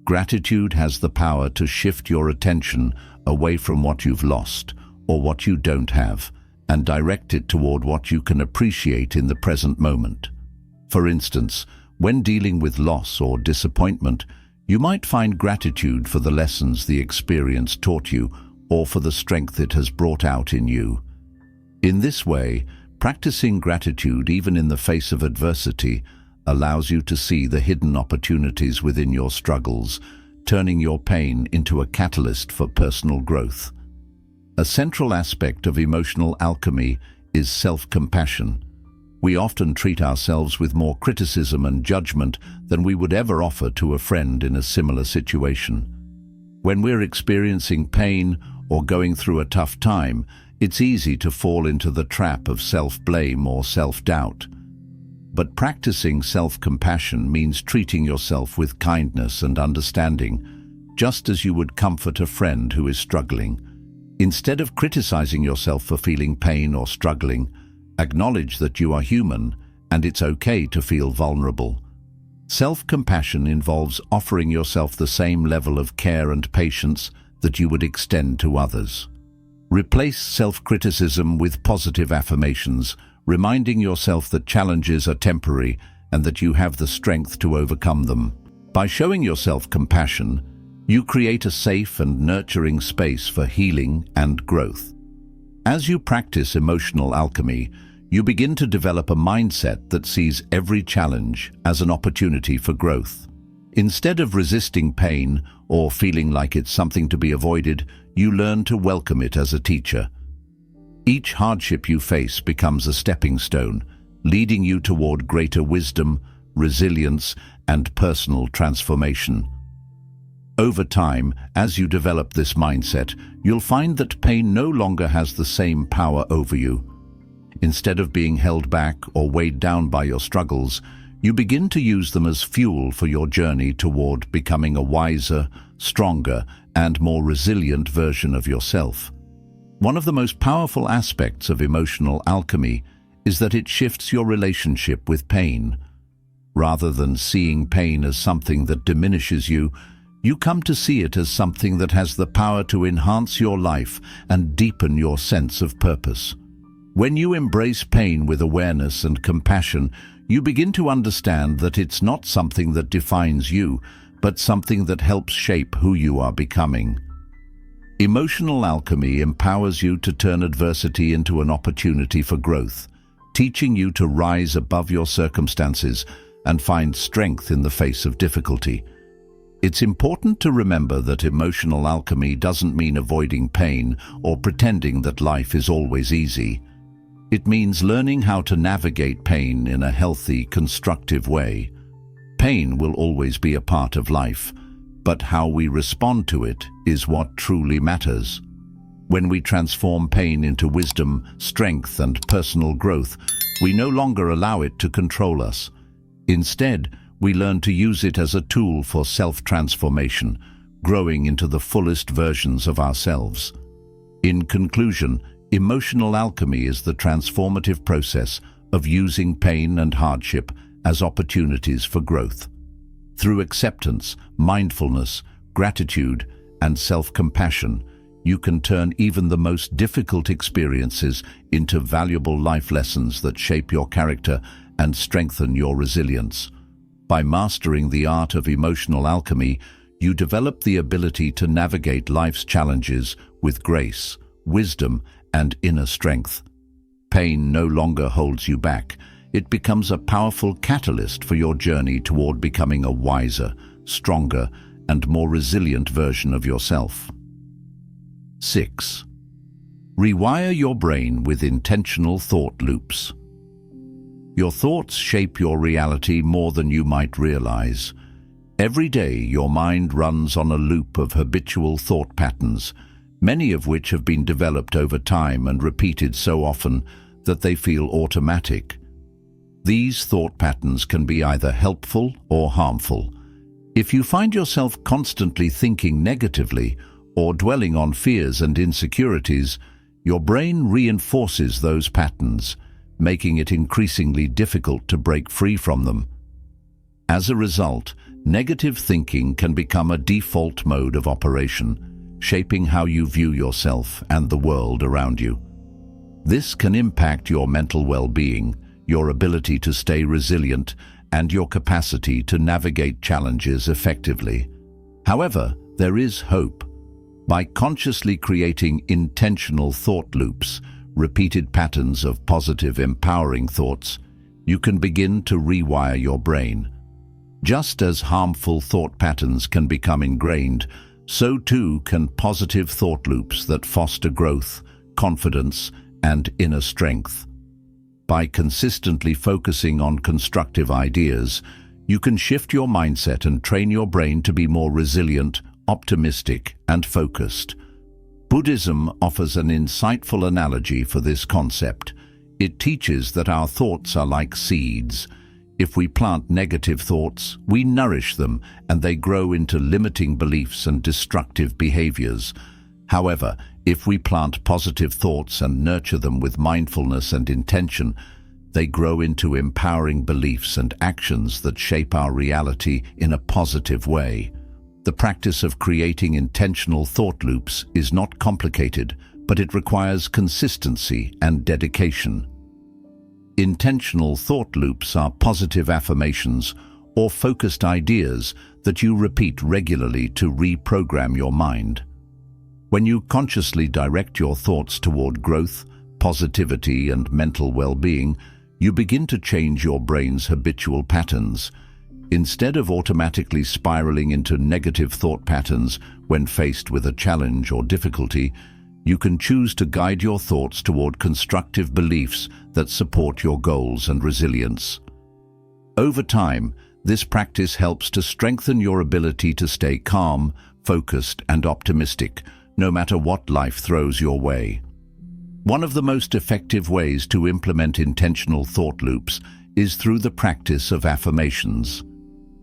Gratitude has the power to shift your attention away from what you've lost or what you don't have, and direct it toward what you can appreciate in the present moment. For instance, when dealing with loss or disappointment, you might find gratitude for the lessons the experience taught you or for the strength it has brought out in you. In this way, practicing gratitude even in the face of adversity allows you to see the hidden opportunities within your struggles, turning your pain into a catalyst for personal growth. A central aspect of emotional alchemy is self-compassion. We often treat ourselves with more criticism and judgment than we would ever offer to a friend in a similar situation. When we're experiencing pain or going through a tough time, it's easy to fall into the trap of self-blame or self-doubt. But practicing self-compassion means treating yourself with kindness and understanding, just as you would comfort a friend who is struggling. Instead of criticizing yourself for feeling pain or struggling, acknowledge that you are human and it's okay to feel vulnerable. Self-compassion involves offering yourself the same level of care and patience that you would extend to others. Replace self-criticism with positive affirmations, reminding yourself that challenges are temporary and that you have the strength to overcome them. By showing yourself compassion, you create a safe and nurturing space for healing and growth. As you practice emotional alchemy, you begin to develop a mindset that sees every challenge as an opportunity for growth. Instead of resisting pain or feeling like it's something to be avoided, you learn to welcome it as a teacher. Each hardship you face becomes a stepping stone, leading you toward greater wisdom, resilience, and personal transformation. Over time, as you develop this mindset, you'll find that pain no longer has the same power over you. Instead of being held back or weighed down by your struggles, you begin to use them as fuel for your journey toward becoming a wiser, stronger, and more resilient version of yourself. One of the most powerful aspects of emotional alchemy is that it shifts your relationship with pain. Rather than seeing pain as something that diminishes you, you come to see it as something that has the power to enhance your life and deepen your sense of purpose. When you embrace pain with awareness and compassion, you begin to understand that it's not something that defines you, but something that helps shape who you are becoming. Emotional alchemy empowers you to turn adversity into an opportunity for growth, teaching you to rise above your circumstances and find strength in the face of difficulty. It's important to remember that emotional alchemy doesn't mean avoiding pain or pretending that life is always easy. It means learning how to navigate pain in a healthy, constructive way. Pain will always be a part of life, but how we respond to it is what truly matters. When we transform pain into wisdom, strength, and personal growth, we no longer allow it to control us. Instead, we learn to use it as a tool for self-transformation, growing into the fullest versions of ourselves. In conclusion, emotional alchemy is the transformative process of using pain and hardship as opportunities for growth. Through acceptance, mindfulness, gratitude, and self-compassion, you can turn even the most difficult experiences into valuable life lessons that shape your character and strengthen your resilience. By mastering the art of emotional alchemy, you develop the ability to navigate life's challenges with grace, wisdom, and inner strength. Pain no longer holds you back. It becomes a powerful catalyst for your journey toward becoming a wiser, stronger, and more resilient version of yourself. 6. Rewire your brain with intentional thought loops. Your thoughts shape your reality more than you might realize. Every day, your mind runs on a loop of habitual thought patterns, many of which have been developed over time and repeated so often that they feel automatic. These thought patterns can be either helpful or harmful. If you find yourself constantly thinking negatively or dwelling on fears and insecurities, your brain reinforces those patterns, making it increasingly difficult to break free from them. As a result, negative thinking can become a default mode of operation, shaping how you view yourself and the world around you. This can impact your mental well-being, your ability to stay resilient, and your capacity to navigate challenges effectively. However, there is hope. By consciously creating intentional thought loops, repeated patterns of positive, empowering thoughts, you can begin to rewire your brain. Just as harmful thought patterns can become ingrained, so too can positive thought loops that foster growth, confidence, and inner strength. By consistently focusing on constructive ideas, you can shift your mindset and train your brain to be more resilient, optimistic, and focused. Buddhism offers an insightful analogy for this concept. It teaches that our thoughts are like seeds. If we plant negative thoughts, we nourish them and they grow into limiting beliefs and destructive behaviors. However, if we plant positive thoughts and nurture them with mindfulness and intention, they grow into empowering beliefs and actions that shape our reality in a positive way. The practice of creating intentional thought loops is not complicated, but it requires consistency and dedication. Intentional thought loops are positive affirmations or focused ideas that you repeat regularly to reprogram your mind. When you consciously direct your thoughts toward growth, positivity, and mental well-being, you begin to change your brain's habitual patterns. Instead of automatically spiraling into negative thought patterns when faced with a challenge or difficulty, you can choose to guide your thoughts toward constructive beliefs that support your goals and resilience. Over time, this practice helps to strengthen your ability to stay calm, focused, and optimistic, no matter what life throws your way. One of the most effective ways to implement intentional thought loops is through the practice of affirmations.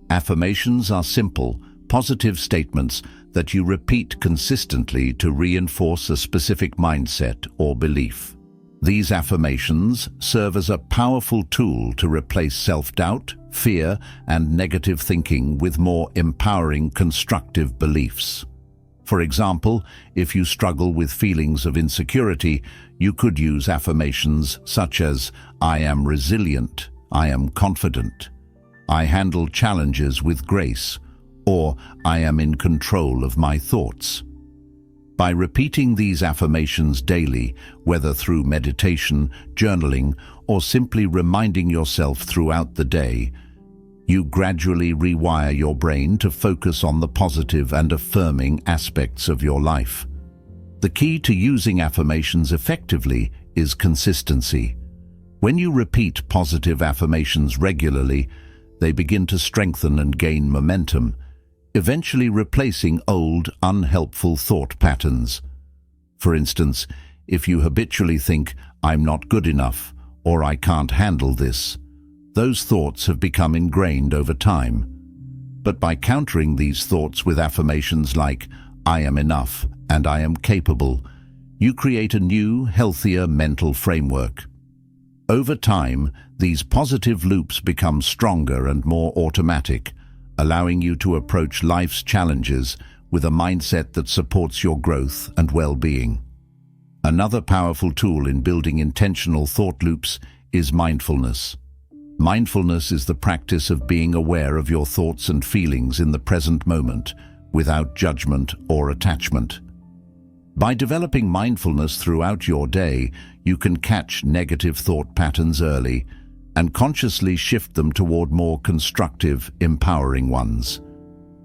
Affirmations are simple, positive statements that you repeat consistently to reinforce a specific mindset or belief. These affirmations serve as a powerful tool to replace self-doubt, fear, and negative thinking with more empowering, constructive beliefs. For example, if you struggle with feelings of insecurity, you could use affirmations such as, "I am resilient," "I am confident," "I handle challenges with grace," or "I am in control of my thoughts." By repeating these affirmations daily, whether through meditation, journaling, or simply reminding yourself throughout the day, you gradually rewire your brain to focus on the positive and affirming aspects of your life. The key to using affirmations effectively is consistency. When you repeat positive affirmations regularly, they begin to strengthen and gain momentum, eventually replacing old, unhelpful thought patterns. For instance, if you habitually think, "I'm not good enough," or "I can't handle this," those thoughts have become ingrained over time. But by countering these thoughts with affirmations like, "I am enough," and "I am capable," you create a new, healthier mental framework. Over time, these positive loops become stronger and more automatic, allowing you to approach life's challenges with a mindset that supports your growth and well-being. Another powerful tool in building intentional thought loops is mindfulness. Mindfulness is the practice of being aware of your thoughts and feelings in the present moment, without judgment or attachment. By developing mindfulness throughout your day, you can catch negative thought patterns early and consciously shift them toward more constructive, empowering ones.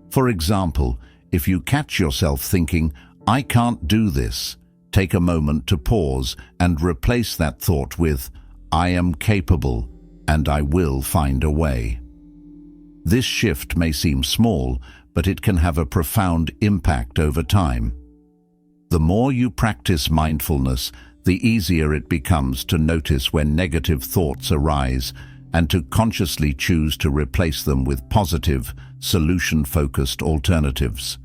For example, if you catch yourself thinking, "I can't do this," take a moment to pause and replace that thought with, "I am capable and I will find a way." This shift may seem small, but it can have a profound impact over time. The more you practice mindfulness, the easier it becomes to notice when negative thoughts arise and to consciously choose to replace them with positive, solution-focused alternatives.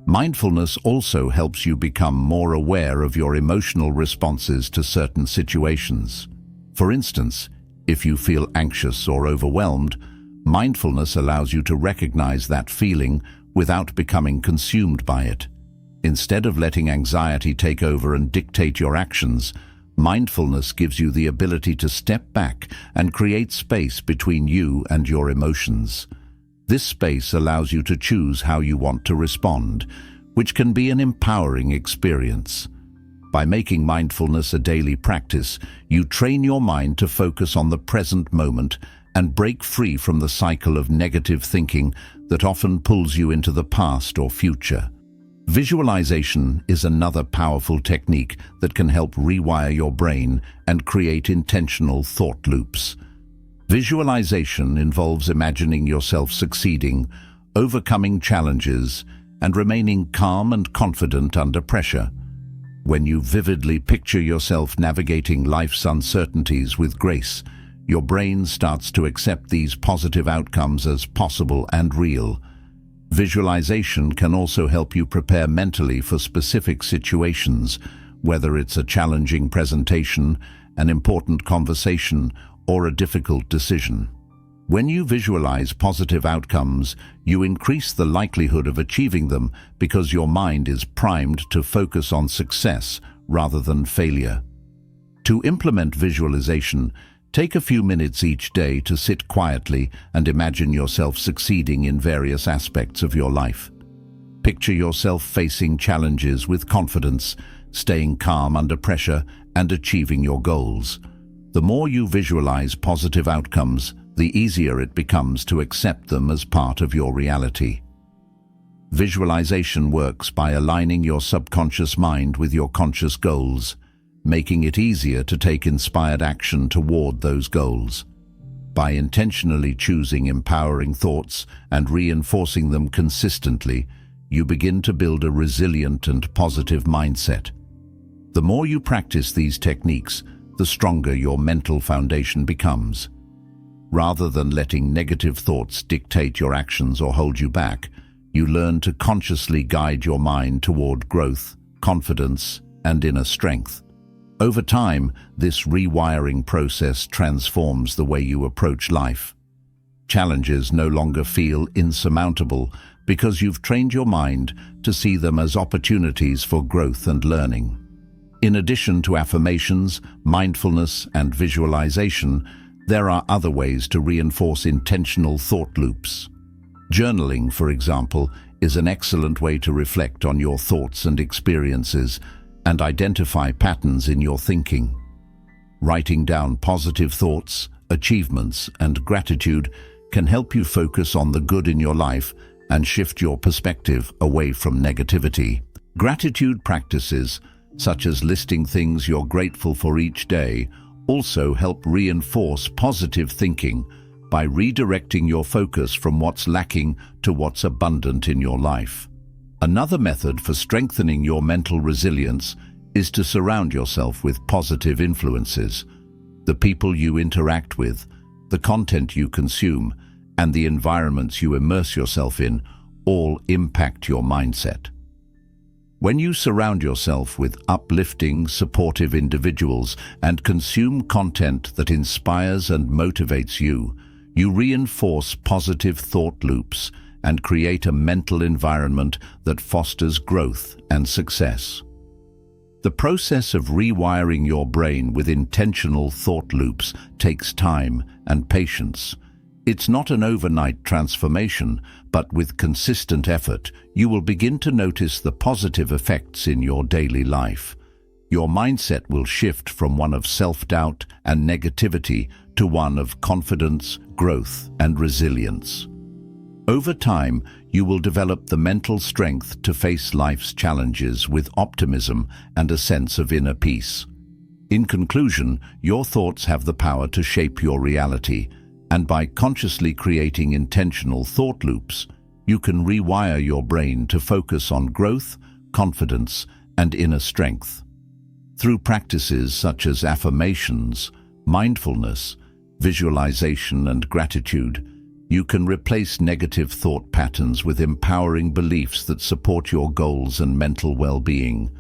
Mindfulness also helps you become more aware of your emotional responses to certain situations. For instance, if you feel anxious or overwhelmed, mindfulness allows you to recognize that feeling without becoming consumed by it. Instead of letting anxiety take over and dictate your actions, Mindfulness gives you the ability to step back and create space between you and your emotions. This space allows you to choose how you want to respond, which can be an empowering experience. By making mindfulness a daily practice, you train your mind to focus on the present moment and break free from the cycle of negative thinking that often pulls you into the past or future. Visualization is another powerful technique that can help rewire your brain and create intentional thought loops. Visualization involves imagining yourself succeeding, overcoming challenges, and remaining calm and confident under pressure. When you vividly picture yourself navigating life's uncertainties with grace, your brain starts to accept these positive outcomes as possible and real. Visualization can also help you prepare mentally for specific situations, whether it's a challenging presentation, an important conversation, or a difficult decision. When you visualize positive outcomes, you increase the likelihood of achieving them because your mind is primed to focus on success rather than failure. To implement visualization, take a few minutes each day to sit quietly and imagine yourself succeeding in various aspects of your life. Picture yourself facing challenges with confidence, staying calm under pressure, and achieving your goals. The more you visualize positive outcomes, the easier it becomes to accept them as part of your reality. Visualization works by aligning your subconscious mind with your conscious goals, making it easier to take inspired action toward those goals. By intentionally choosing empowering thoughts and reinforcing them consistently, you begin to build a resilient and positive mindset. The more you practice these techniques, the stronger your mental foundation becomes. Rather than letting negative thoughts dictate your actions or hold you back, you learn to consciously guide your mind toward growth, confidence, and inner strength. Over time, this rewiring process transforms the way you approach life. Challenges no longer feel insurmountable because you've trained your mind to see them as opportunities for growth and learning. In addition to affirmations, mindfulness, and visualization, there are other ways to reinforce intentional thought loops. Journaling, for example, is an excellent way to reflect on your thoughts and experiences and identify patterns in your thinking. Writing down positive thoughts, achievements, and gratitude can help you focus on the good in your life and shift your perspective away from negativity. Gratitude practices, such as listing things you're grateful for each day, also help reinforce positive thinking by redirecting your focus from what's lacking to what's abundant in your life. Another method for strengthening your mental resilience is to surround yourself with positive influences. The people you interact with, the content you consume, and the environments you immerse yourself in all impact your mindset. When you surround yourself with uplifting, supportive individuals and consume content that inspires and motivates you, you reinforce positive thought loops and create a mental environment that fosters growth and success. The process of rewiring your brain with intentional thought loops takes time and patience. It's not an overnight transformation, but with consistent effort, you will begin to notice the positive effects in your daily life. Your mindset will shift from one of self-doubt and negativity to one of confidence, growth, and resilience. Over time, you will develop the mental strength to face life's challenges with optimism and a sense of inner peace. In conclusion, your thoughts have the power to shape your reality, and by consciously creating intentional thought loops, you can rewire your brain to focus on growth, confidence, and inner strength. Through practices such as affirmations, mindfulness, visualization, and gratitude, you can replace negative thought patterns with empowering beliefs that support your goals and mental well-being.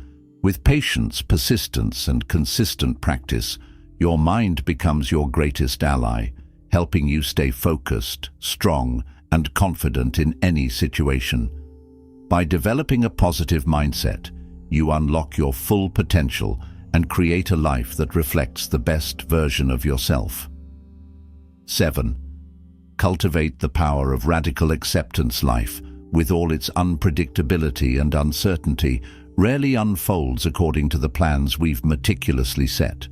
With patience, persistence, and consistent practice, your mind becomes your greatest ally, helping you stay focused, strong, and confident in any situation. By developing a positive mindset, you unlock your full potential and create a life that reflects the best version of yourself. 7. Cultivate the power of radical acceptance. Life, with all its unpredictability and uncertainty, rarely unfolds according to the plans we've meticulously set.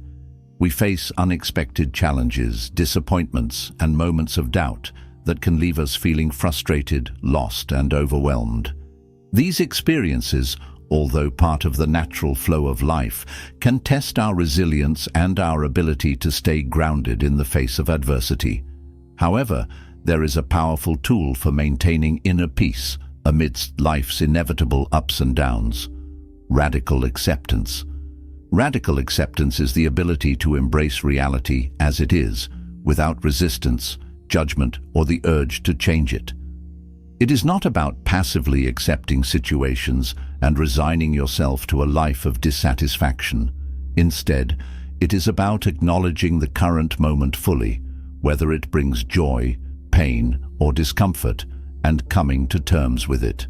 We face unexpected challenges, disappointments, and moments of doubt that can leave us feeling frustrated, lost, and overwhelmed. These experiences, although part of the natural flow of life, can test our resilience and our ability to stay grounded in the face of adversity. However, there is a powerful tool for maintaining inner peace amidst life's inevitable ups and downs: radical acceptance. Radical acceptance is the ability to embrace reality as it is, without resistance, judgment, or the urge to change it. It is not about passively accepting situations and resigning yourself to a life of dissatisfaction. Instead, it is about acknowledging the current moment fully, whether it brings joy, pain, or discomfort, and coming to terms with it.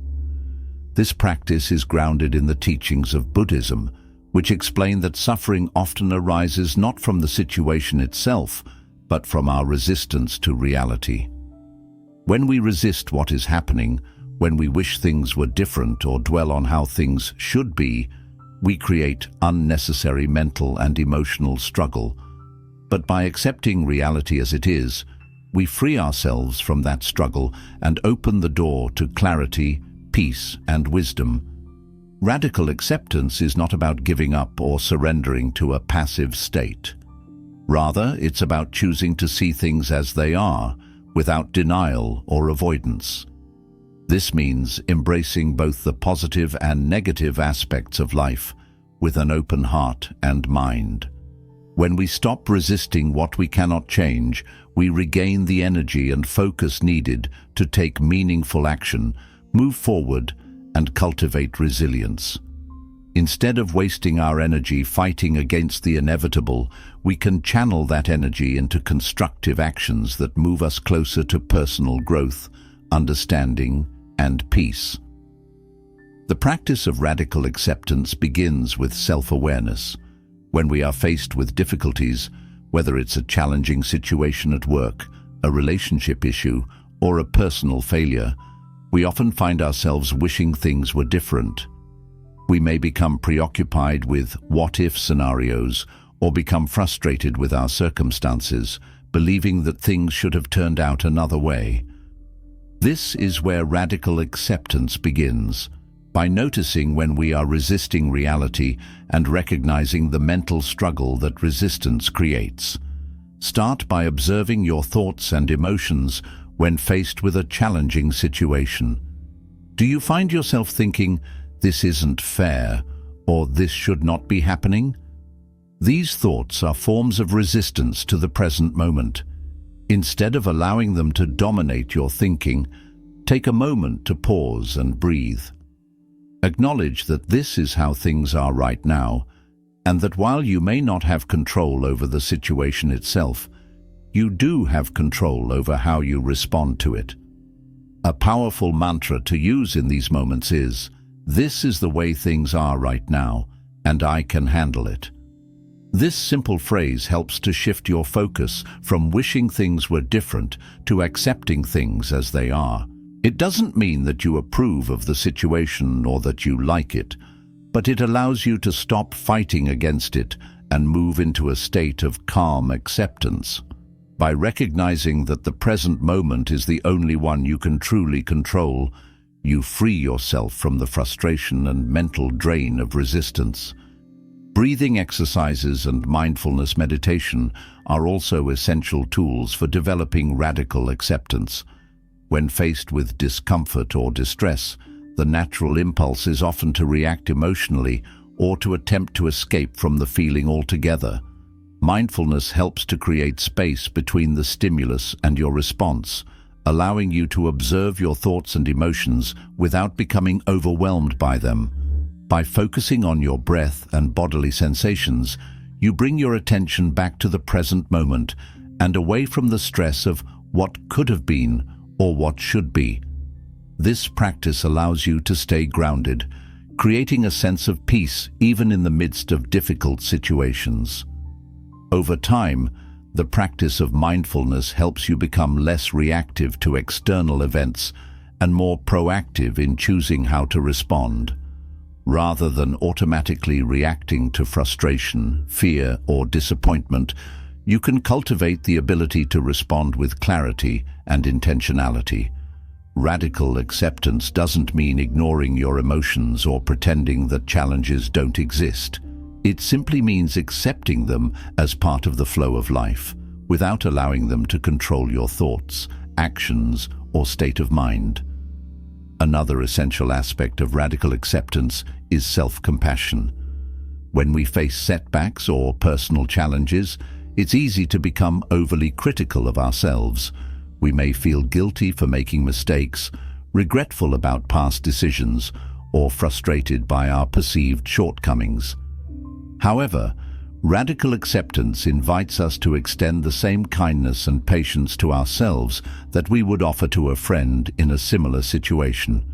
This practice is grounded in the teachings of Buddhism, which explain that suffering often arises not from the situation itself, but from our resistance to reality. When we resist what is happening, when we wish things were different or dwell on how things should be, we create unnecessary mental and emotional struggle. But by accepting reality as it is, we free ourselves from that struggle and open the door to clarity, peace, and wisdom. Radical acceptance is not about giving up or surrendering to a passive state. Rather, it's about choosing to see things as they are, without denial or avoidance. This means embracing both the positive and negative aspects of life with an open heart and mind. When we stop resisting what we cannot change, we regain the energy and focus needed to take meaningful action, move forward, and cultivate resilience. Instead of wasting our energy fighting against the inevitable, we can channel that energy into constructive actions that move us closer to personal growth, understanding, and peace. The practice of radical acceptance begins with self-awareness. When we are faced with difficulties, whether it's a challenging situation at work, a relationship issue, or a personal failure, we often find ourselves wishing things were different. We may become preoccupied with what-if scenarios or become frustrated with our circumstances, believing that things should have turned out another way. This is where radical acceptance begins, by noticing when we are resisting reality and recognizing the mental struggle that resistance creates. Start by observing your thoughts and emotions when faced with a challenging situation. Do you find yourself thinking, "This isn't fair," or "This should not be happening"? These thoughts are forms of resistance to the present moment. Instead of allowing them to dominate your thinking, take a moment to pause and breathe. Acknowledge that this is how things are right now, and that while you may not have control over the situation itself, you do have control over how you respond to it. A powerful mantra to use in these moments is, "This is the way things are right now, and I can handle it." This simple phrase helps to shift your focus from wishing things were different to accepting things as they are. It doesn't mean that you approve of the situation or that you like it, but it allows you to stop fighting against it and move into a state of calm acceptance. By recognizing that the present moment is the only one you can truly control, you free yourself from the frustration and mental drain of resistance. Breathing exercises and mindfulness meditation are also essential tools for developing radical acceptance. When faced with discomfort or distress, the natural impulse is often to react emotionally or to attempt to escape from the feeling altogether. Mindfulness helps to create space between the stimulus and your response, allowing you to observe your thoughts and emotions without becoming overwhelmed by them. By focusing on your breath and bodily sensations, you bring your attention back to the present moment and away from the stress of what could have been or what should be. This practice allows you to stay grounded, creating a sense of peace even in the midst of difficult situations. Over time, the practice of mindfulness helps you become less reactive to external events and more proactive in choosing how to respond. Rather than automatically reacting to frustration, fear, or disappointment, you can cultivate the ability to respond with clarity and intentionality. Radical acceptance doesn't mean ignoring your emotions or pretending that challenges don't exist. It simply means accepting them as part of the flow of life, without allowing them to control your thoughts, actions, or state of mind. Another essential aspect of radical acceptance is self-compassion. When we face setbacks or personal challenges, it's easy to become overly critical of ourselves. We may feel guilty for making mistakes, regretful about past decisions, or frustrated by our perceived shortcomings. However, radical acceptance invites us to extend the same kindness and patience to ourselves that we would offer to a friend in a similar situation.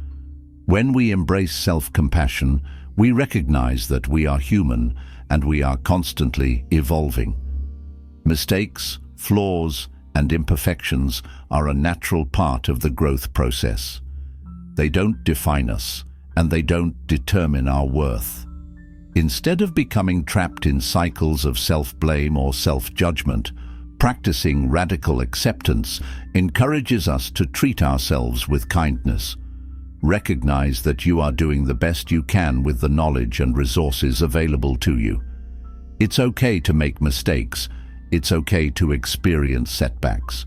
When we embrace self-compassion, we recognize that we are human and we are constantly evolving. Mistakes, flaws, and imperfections are a natural part of the growth process. They don't define us, and they don't determine our worth. Instead of becoming trapped in cycles of self-blame or self-judgment, practicing radical acceptance encourages us to treat ourselves with kindness. Recognize that you are doing the best you can with the knowledge and resources available to you. It's okay to make mistakes. It's okay to experience setbacks.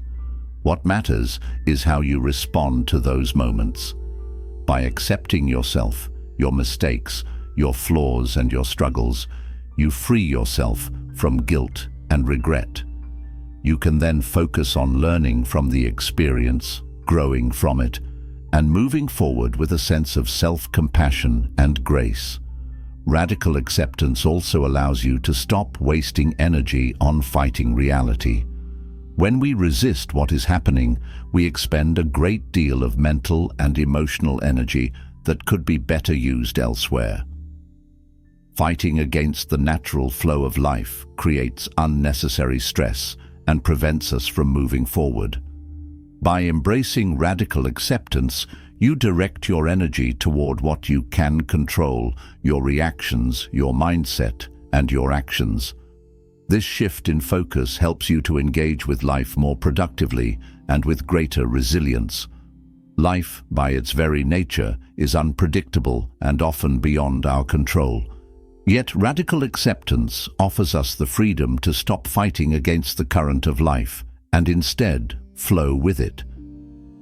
What matters is how you respond to those moments. By accepting yourself, your mistakes, your flaws and your struggles, you free yourself from guilt and regret. You can then focus on learning from the experience, growing from it, and moving forward with a sense of self-compassion and grace. Radical acceptance also allows you to stop wasting energy on fighting reality. When we resist what is happening, we expend a great deal of mental and emotional energy that could be better used elsewhere. Fighting against the natural flow of life creates unnecessary stress and prevents us from moving forward. By embracing radical acceptance, you direct your energy toward what you can control, your reactions, your mindset, and your actions. This shift in focus helps you to engage with life more productively and with greater resilience. Life, by its very nature, is unpredictable and often beyond our control. Yet radical acceptance offers us the freedom to stop fighting against the current of life and instead flow with it.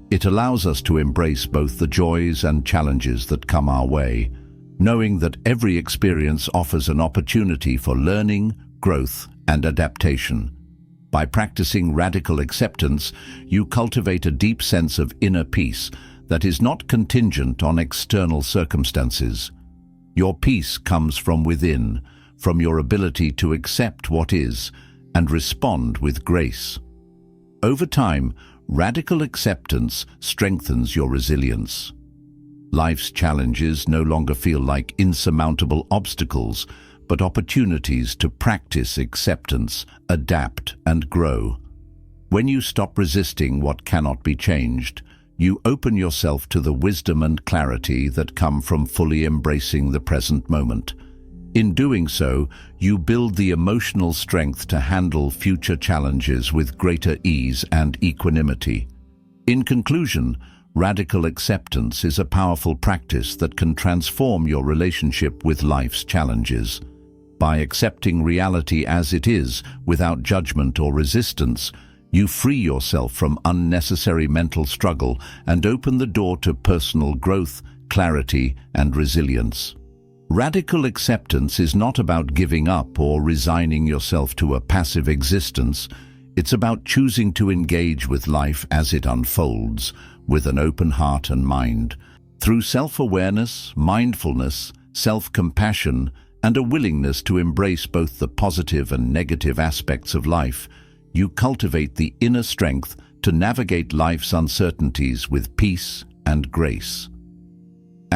It allows us to embrace both the joys and challenges that come our way, knowing that every experience offers an opportunity for learning, growth, and adaptation. By practicing radical acceptance, you cultivate a deep sense of inner peace that is not contingent on external circumstances. Your peace comes from within, from your ability to accept what is and respond with grace. Over time, radical acceptance strengthens your resilience. Life's challenges no longer feel like insurmountable obstacles, but opportunities to practice acceptance, adapt, and grow. When you stop resisting what cannot be changed, you open yourself to the wisdom and clarity that come from fully embracing the present moment. In doing so, you build the emotional strength to handle future challenges with greater ease and equanimity. In conclusion, radical acceptance is a powerful practice that can transform your relationship with life's challenges. By accepting reality as it is, without judgment or resistance, you free yourself from unnecessary mental struggle and open the door to personal growth, clarity, and resilience. Radical acceptance is not about giving up or resigning yourself to a passive existence. It's about choosing to engage with life as it unfolds, with an open heart and mind. Through self-awareness, mindfulness, self-compassion, and a willingness to embrace both the positive and negative aspects of life, you cultivate the inner strength to navigate life's uncertainties with peace and grace.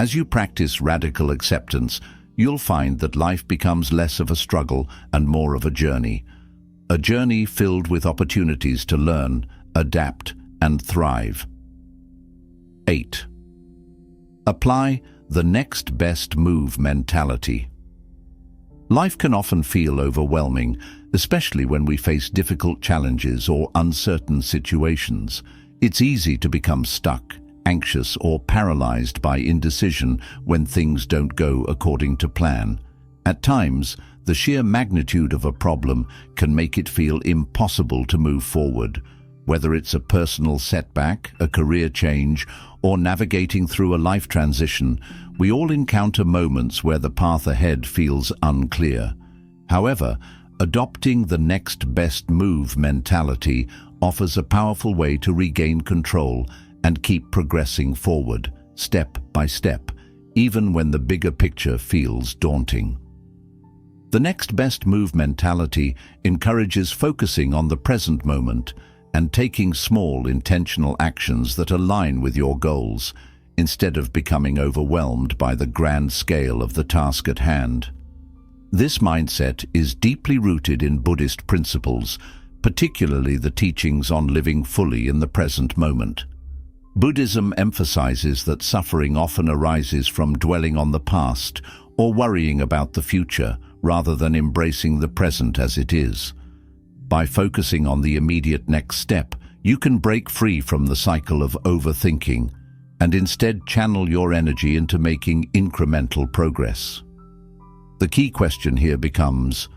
As you practice radical acceptance, you'll find that life becomes less of a struggle and more of a journey filled with opportunities to learn, adapt, and thrive. 8. Apply the next best move mentality. Life can often feel overwhelming, especially when we face difficult challenges or uncertain situations. It's easy to become stuck, anxious, or paralyzed by indecision when things don't go according to plan. At times, the sheer magnitude of a problem can make it feel impossible to move forward. Whether it's a personal setback, a career change, or navigating through a life transition, we all encounter moments where the path ahead feels unclear. However, adopting the next best move mentality offers a powerful way to regain control and keep progressing forward, step by step, even when the bigger picture feels daunting. The next best move mentality encourages focusing on the present moment and taking small, intentional actions that align with your goals, instead of becoming overwhelmed by the grand scale of the task at hand. This mindset is deeply rooted in Buddhist principles, particularly the teachings on living fully in the present moment. Buddhism emphasizes that suffering often arises from dwelling on the past or worrying about the future, rather than embracing the present as it is. By focusing on the immediate next step, you can break free from the cycle of overthinking and instead channel your energy into making incremental progress. The key question here becomes,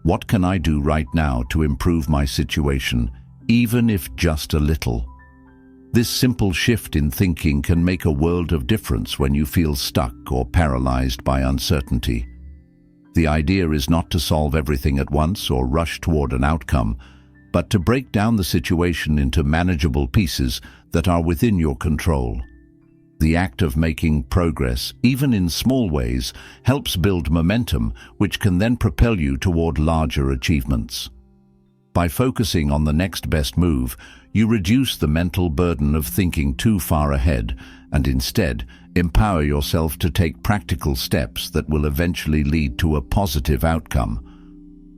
what can I do right now to improve my situation, even if just a little? This simple shift in thinking can make a world of difference when you feel stuck or paralyzed by uncertainty. The idea is not to solve everything at once or rush toward an outcome, but to break down the situation into manageable pieces that are within your control. The act of making progress, even in small ways, helps build momentum, which can then propel you toward larger achievements. By focusing on the next best move, you reduce the mental burden of thinking too far ahead and instead empower yourself to take practical steps that will eventually lead to a positive outcome.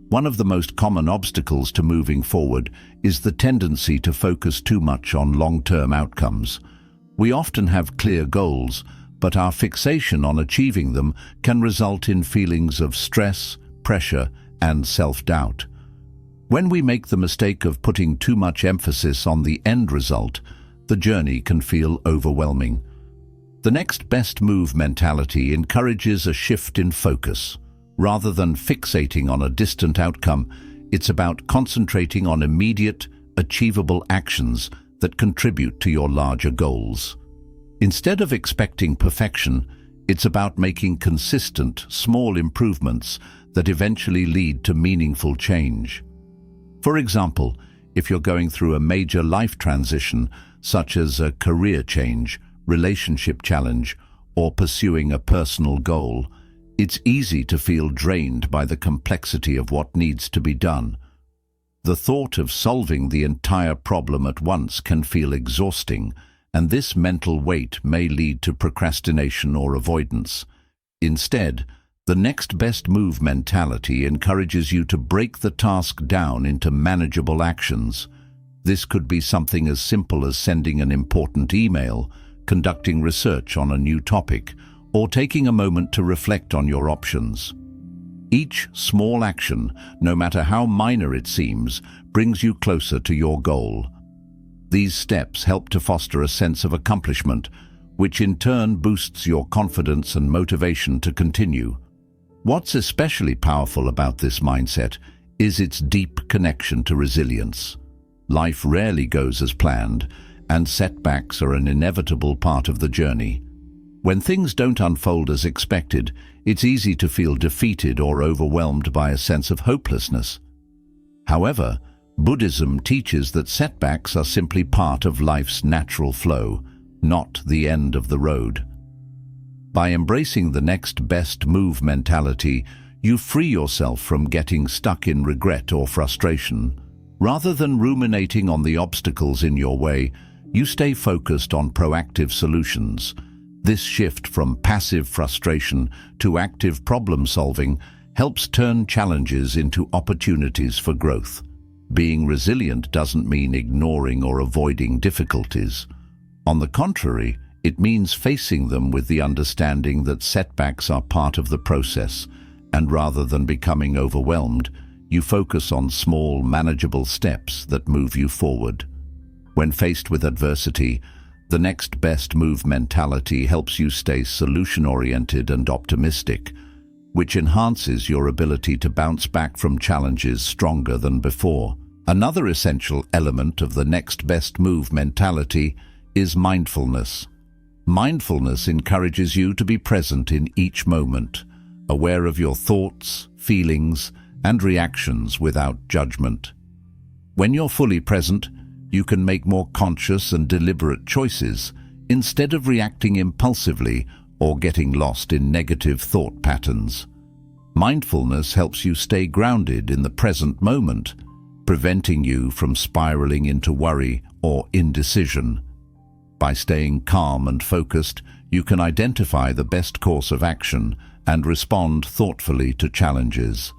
One of the most common obstacles to moving forward is the tendency to focus too much on long-term outcomes. We often have clear goals, but our fixation on achieving them can result in feelings of stress, pressure, and self-doubt. When we make the mistake of putting too much emphasis on the end result, the journey can feel overwhelming. The next best move mentality encourages a shift in focus. Rather than fixating on a distant outcome, it's about concentrating on immediate, achievable actions that contribute to your larger goals. Instead of expecting perfection, it's about making consistent, small improvements that eventually lead to meaningful change. For example, if you're going through a major life transition, such as a career change, relationship challenge, or pursuing a personal goal, it's easy to feel drained by the complexity of what needs to be done. The thought of solving the entire problem at once can feel exhausting, and this mental weight may lead to procrastination or avoidance. Instead, the next best move mentality encourages you to break the task down into manageable actions. This could be something as simple as sending an important email, conducting research on a new topic, or taking a moment to reflect on your options. Each small action, no matter how minor it seems, brings you closer to your goal. These steps help to foster a sense of accomplishment, which in turn boosts your confidence and motivation to continue. What's especially powerful about this mindset is its deep connection to resilience. Life rarely goes as planned, and setbacks are an inevitable part of the journey. When things don't unfold as expected, it's easy to feel defeated or overwhelmed by a sense of hopelessness. However, Buddhism teaches that setbacks are simply part of life's natural flow, not the end of the road. By embracing the next best move mentality, you free yourself from getting stuck in regret or frustration. Rather than ruminating on the obstacles in your way, you stay focused on proactive solutions. This shift from passive frustration to active problem-solving helps turn challenges into opportunities for growth. Being resilient doesn't mean ignoring or avoiding difficulties. On the contrary, it means facing them with the understanding that setbacks are part of the process, and rather than becoming overwhelmed, you focus on small, manageable steps that move you forward. When faced with adversity, the next best move mentality helps you stay solution-oriented and optimistic, which enhances your ability to bounce back from challenges stronger than before. Another essential element of the next best move mentality is mindfulness. Mindfulness encourages you to be present in each moment, aware of your thoughts, feelings, and reactions without judgment. When you're fully present, you can make more conscious and deliberate choices instead of reacting impulsively or getting lost in negative thought patterns. Mindfulness helps you stay grounded in the present moment, preventing you from spiraling into worry or indecision. By staying calm and focused, you can identify the best course of action and respond thoughtfully to challenges.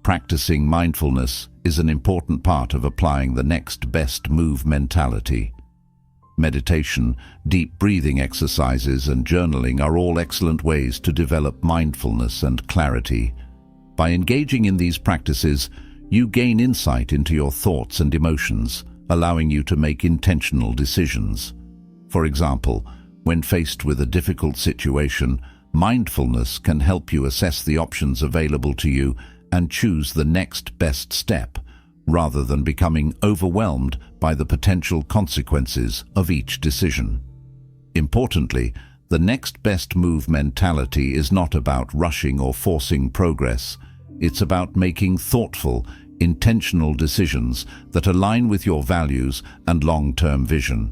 Practicing mindfulness is an important part of applying the next best move mentality. Meditation, deep breathing exercises, and journaling are all excellent ways to develop mindfulness and clarity. By engaging in these practices, you gain insight into your thoughts and emotions, allowing you to make intentional decisions. For example, when faced with a difficult situation, mindfulness can help you assess the options available to you and choose the next best step, rather than becoming overwhelmed by the potential consequences of each decision. Importantly, the next best move mentality is not about rushing or forcing progress. It's about making thoughtful, intentional decisions that align with your values and long-term vision.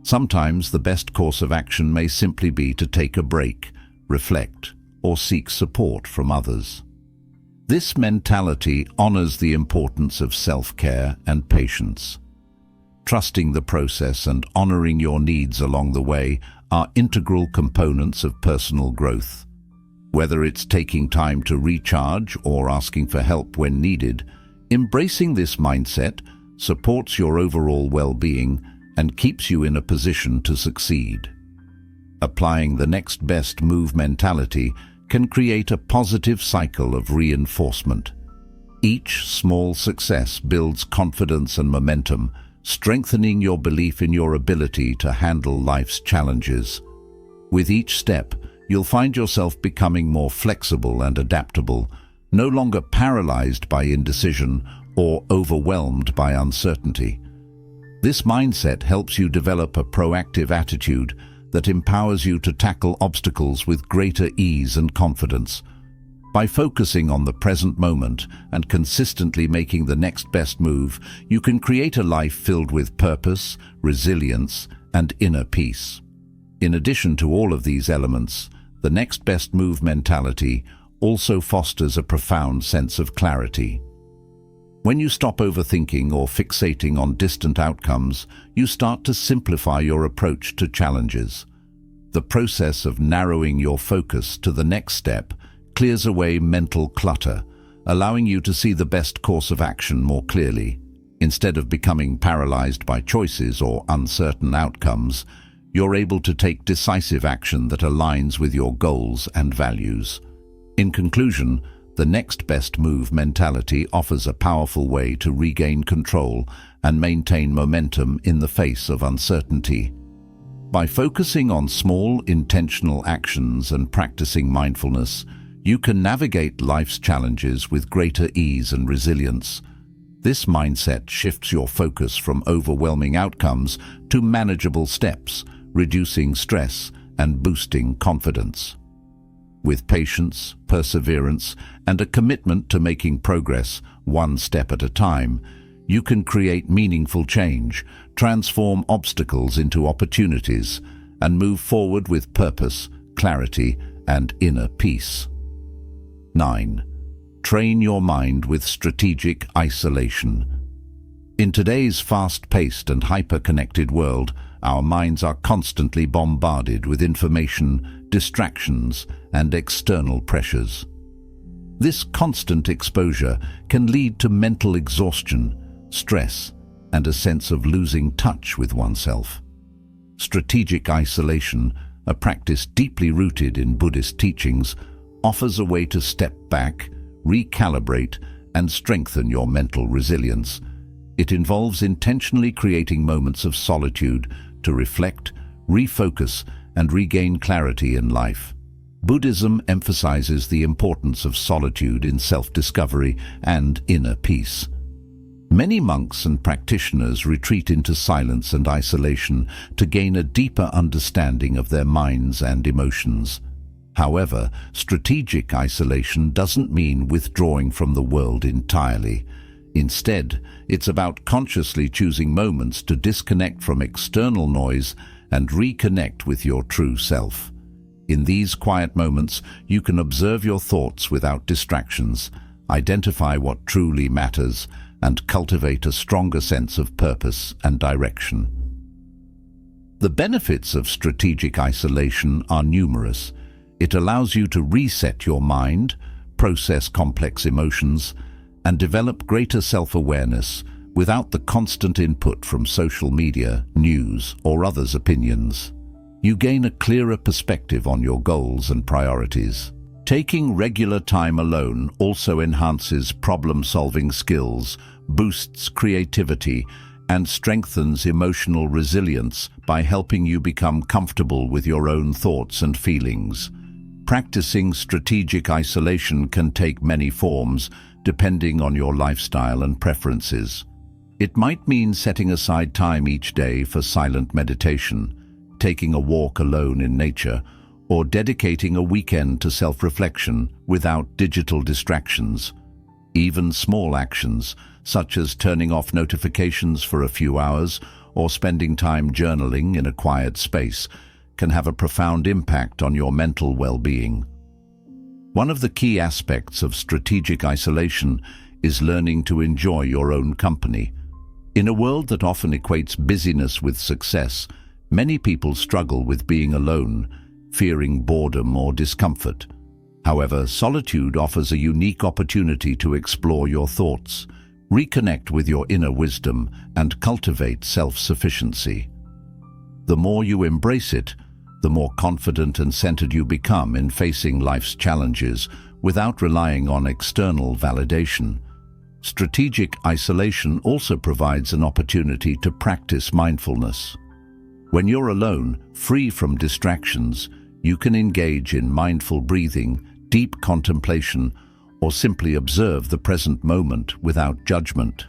Sometimes the best course of action may simply be to take a break, reflect, or seek support from others. This mentality honors the importance of self-care and patience. Trusting the process and honoring your needs along the way are integral components of personal growth. Whether it's taking time to recharge or asking for help when needed, embracing this mindset supports your overall well-being and keeps you in a position to succeed. Applying the next best move mentality can create a positive cycle of reinforcement. Each small success builds confidence and momentum, strengthening your belief in your ability to handle life's challenges. With each step, you'll find yourself becoming more flexible and adaptable, no longer paralyzed by indecision or overwhelmed by uncertainty. This mindset helps you develop a proactive attitude that empowers you to tackle obstacles with greater ease and confidence. By focusing on the present moment and consistently making the next best move, you can create a life filled with purpose, resilience, and inner peace. In addition to all of these elements, the next best move mentality also fosters a profound sense of clarity. When you stop overthinking or fixating on distant outcomes, you start to simplify your approach to challenges. The process of narrowing your focus to the next step clears away mental clutter, allowing you to see the best course of action more clearly. Instead of becoming paralyzed by choices or uncertain outcomes, you're able to take decisive action that aligns with your goals and values. In conclusion, the next best move mentality offers a powerful way to regain control and maintain momentum in the face of uncertainty. By focusing on small, intentional actions and practicing mindfulness, you can navigate life's challenges with greater ease and resilience. This mindset shifts your focus from overwhelming outcomes to manageable steps, reducing stress and boosting confidence. With patience, perseverance, and a commitment to making progress one step at a time, you can create meaningful change, transform obstacles into opportunities, and move forward with purpose, clarity, and inner peace. 9. Train your mind with strategic isolation. In today's fast-paced and hyper-connected world, our minds are constantly bombarded with information, distractions, and external pressures. This constant exposure can lead to mental exhaustion, stress, and a sense of losing touch with oneself. Strategic isolation, a practice deeply rooted in Buddhist teachings, offers a way to step back, recalibrate, and strengthen your mental resilience. It involves intentionally creating moments of solitude to reflect, refocus, and regain clarity in life. Buddhism emphasizes the importance of solitude in self-discovery and inner peace. Many monks and practitioners retreat into silence and isolation to gain a deeper understanding of their minds and emotions. However, strategic isolation doesn't mean withdrawing from the world entirely. Instead, it's about consciously choosing moments to disconnect from external noise and reconnect with your true self. In these quiet moments, you can observe your thoughts without distractions, identify what truly matters, and cultivate a stronger sense of purpose and direction. The benefits of strategic isolation are numerous. It allows you to reset your mind, process complex emotions, and develop greater self-awareness without the constant input from social media, news, or others' opinions. You gain a clearer perspective on your goals and priorities. Taking regular time alone also enhances problem-solving skills, boosts creativity, and strengthens emotional resilience by helping you become comfortable with your own thoughts and feelings. Practicing strategic isolation can take many forms, depending on your lifestyle and preferences. It might mean setting aside time each day for silent meditation, taking a walk alone in nature, or dedicating a weekend to self-reflection without digital distractions. Even small actions, such as turning off notifications for a few hours or spending time journaling in a quiet space, can have a profound impact on your mental well-being. One of the key aspects of strategic isolation is learning to enjoy your own company. In a world that often equates busyness with success, many people struggle with being alone, fearing boredom or discomfort. However, solitude offers a unique opportunity to explore your thoughts, reconnect with your inner wisdom, and cultivate self-sufficiency. The more you embrace it, the more confident and centered you become in facing life's challenges without relying on external validation. Strategic isolation also provides an opportunity to practice mindfulness. When you're alone, free from distractions, you can engage in mindful breathing, deep contemplation, or simply observe the present moment without judgment.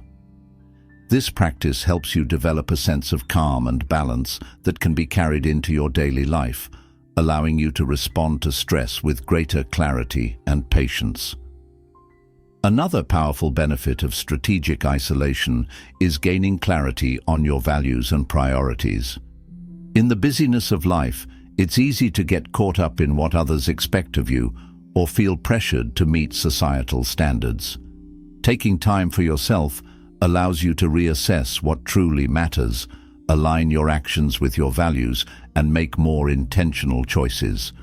This practice helps you develop a sense of calm and balance that can be carried into your daily life, allowing you to respond to stress with greater clarity and patience. Another powerful benefit of strategic isolation is gaining clarity on your values and priorities. In the busyness of life, it's easy to get caught up in what others expect of you or feel pressured to meet societal standards. Taking time for yourself allows you to reassess what truly matters, align your actions with your values, and make more intentional choices.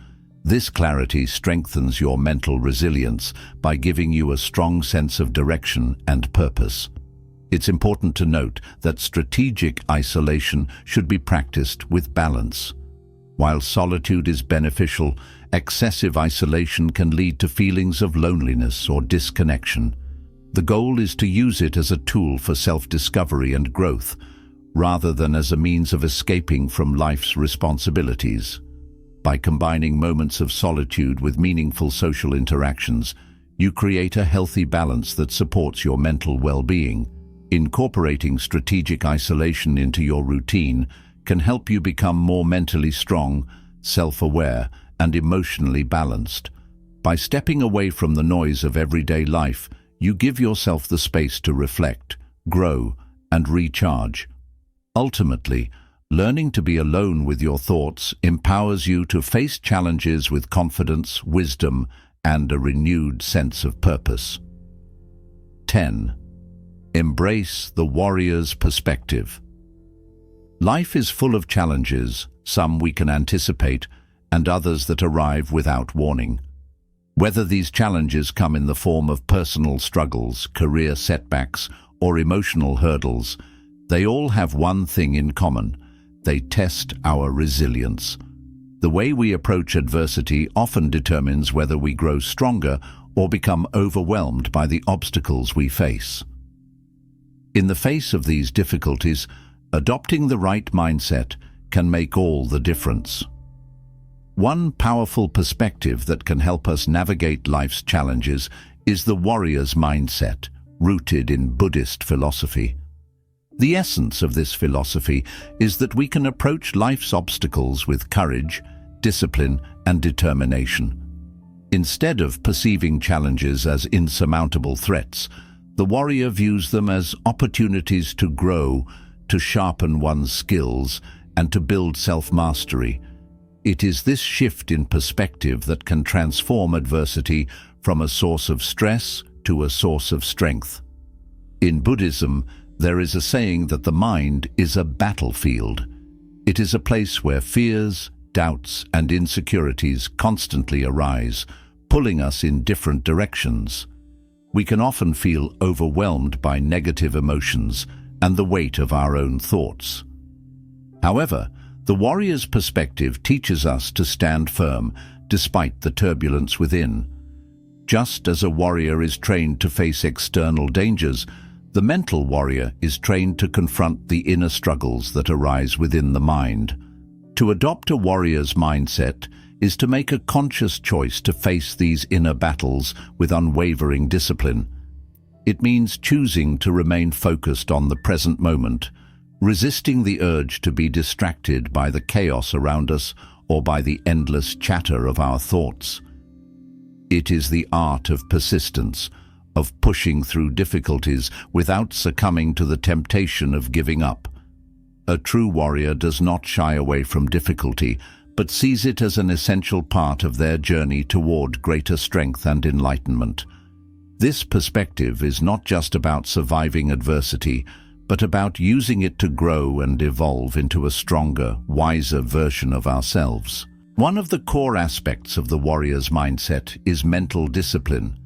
This clarity strengthens your mental resilience by giving you a strong sense of direction and purpose. It's important to note that strategic isolation should be practiced with balance. While solitude is beneficial, excessive isolation can lead to feelings of loneliness or disconnection. The goal is to use it as a tool for self-discovery and growth, rather than as a means of escaping from life's responsibilities. By combining moments of solitude with meaningful social interactions, you create a healthy balance that supports your mental well-being. Incorporating strategic isolation into your routine can help you become more mentally strong, self-aware, and emotionally balanced. By stepping away from the noise of everyday life, you give yourself the space to reflect, grow, and recharge. Ultimately, learning to be alone with your thoughts empowers you to face challenges with confidence, wisdom, and a renewed sense of purpose. 10. Embrace the warrior's perspective. Life is full of challenges, some we can anticipate, and others that arrive without warning. Whether these challenges come in the form of personal struggles, career setbacks, or emotional hurdles, they all have one thing in common: they test our resilience. The way we approach adversity often determines whether we grow stronger or become overwhelmed by the obstacles we face. In the face of these difficulties, adopting the right mindset can make all the difference. One powerful perspective that can help us navigate life's challenges is the warrior's mindset, rooted in Buddhist philosophy. The essence of this philosophy is that we can approach life's obstacles with courage, discipline, and determination. Instead of perceiving challenges as insurmountable threats, the warrior views them as opportunities to grow, to sharpen one's skills, and to build self-mastery. It is this shift in perspective that can transform adversity from a source of stress to a source of strength. In Buddhism, there is a saying that the mind is a battlefield. It is a place where fears, doubts, and insecurities constantly arise, pulling us in different directions. We can often feel overwhelmed by negative emotions and the weight of our own thoughts. However, the warrior's perspective teaches us to stand firm despite the turbulence within. Just as a warrior is trained to face external dangers, the mental warrior is trained to confront the inner struggles that arise within the mind. To adopt a warrior's mindset is to make a conscious choice to face these inner battles with unwavering discipline. It means choosing to remain focused on the present moment, resisting the urge to be distracted by the chaos around us or by the endless chatter of our thoughts. It is the art of persistence, of pushing through difficulties without succumbing to the temptation of giving up. A true warrior does not shy away from difficulty, but sees it as an essential part of their journey toward greater strength and enlightenment. This perspective is not just about surviving adversity, but about using it to grow and evolve into a stronger, wiser version of ourselves. One of the core aspects of the warrior's mindset is mental discipline.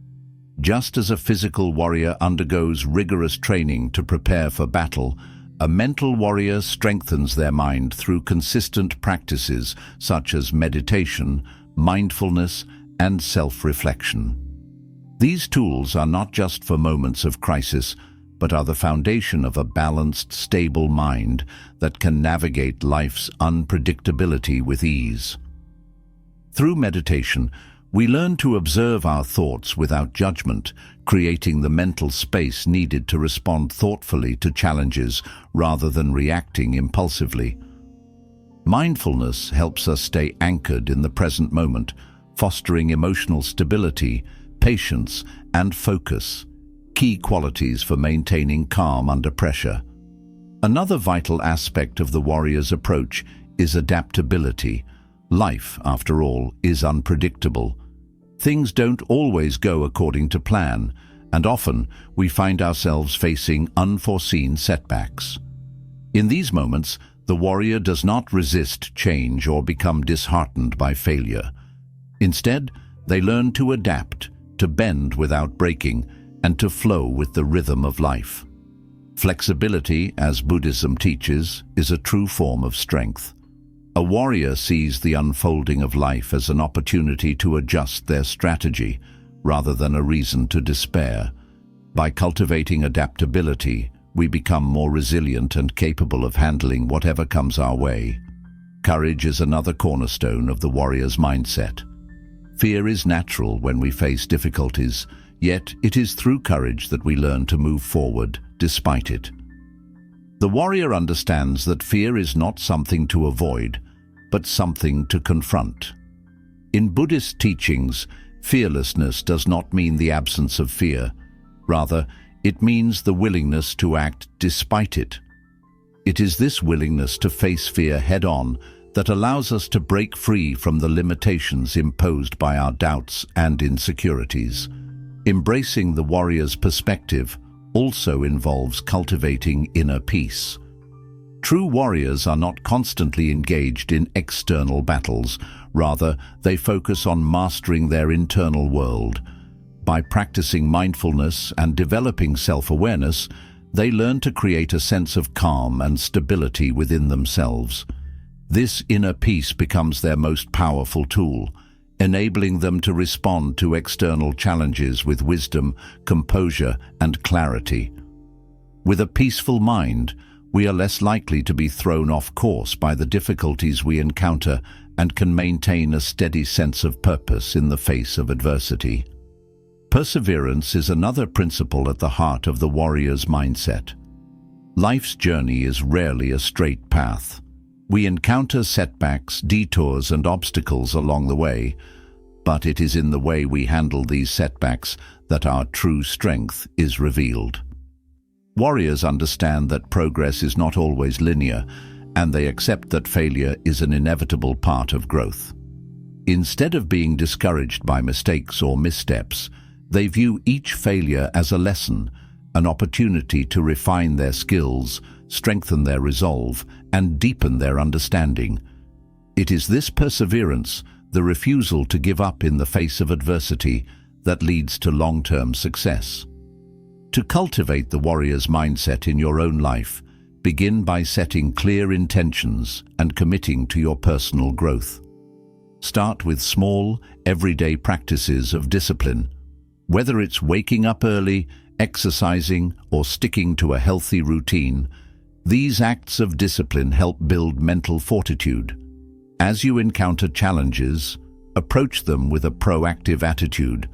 Just as a physical warrior undergoes rigorous training to prepare for battle, a mental warrior strengthens their mind through consistent practices such as meditation, mindfulness, and self-reflection. These tools are not just for moments of crisis, but are the foundation of a balanced, stable mind that can navigate life's unpredictability with ease. Through meditation, we learn to observe our thoughts without judgment, creating the mental space needed to respond thoughtfully to challenges rather than reacting impulsively. Mindfulness helps us stay anchored in the present moment, fostering emotional stability, patience, and focus, key qualities for maintaining calm under pressure. Another vital aspect of the warrior's approach is adaptability. Life, after all, is unpredictable. Things don't always go according to plan, and often we find ourselves facing unforeseen setbacks. In these moments, the warrior does not resist change or become disheartened by failure. Instead, they learn to adapt, to bend without breaking, and to flow with the rhythm of life. Flexibility, as Buddhism teaches, is a true form of strength. A warrior sees the unfolding of life as an opportunity to adjust their strategy, rather than a reason to despair. By cultivating adaptability, we become more resilient and capable of handling whatever comes our way. Courage is another cornerstone of the warrior's mindset. Fear is natural when we face difficulties, yet it is through courage that we learn to move forward despite it. The warrior understands that fear is not something to avoid, but something to confront. In Buddhist teachings, fearlessness does not mean the absence of fear. Rather, it means the willingness to act despite it. It is this willingness to face fear head-on that allows us to break free from the limitations imposed by our doubts and insecurities. Embracing the warrior's perspective also involves cultivating inner peace. True warriors are not constantly engaged in external battles. Rather, they focus on mastering their internal world. By practicing mindfulness and developing self-awareness, they learn to create a sense of calm and stability within themselves. This inner peace becomes their most powerful tool, enabling them to respond to external challenges with wisdom, composure, and clarity. With a peaceful mind, we are less likely to be thrown off course by the difficulties we encounter and can maintain a steady sense of purpose in the face of adversity. Perseverance is another principle at the heart of the warrior's mindset. Life's journey is rarely a straight path. We encounter setbacks, detours, and obstacles along the way, but it is in the way we handle these setbacks that our true strength is revealed. Warriors understand that progress is not always linear, and they accept that failure is an inevitable part of growth. Instead of being discouraged by mistakes or missteps, they view each failure as a lesson, an opportunity to refine their skills, strengthen their resolve, and deepen their understanding. It is this perseverance, the refusal to give up in the face of adversity, that leads to long-term success. To cultivate the warrior's mindset in your own life, begin by setting clear intentions and committing to your personal growth. Start with small, everyday practices of discipline. Whether it's waking up early, exercising, or sticking to a healthy routine, these acts of discipline help build mental fortitude. As you encounter challenges, approach them with a proactive attitude,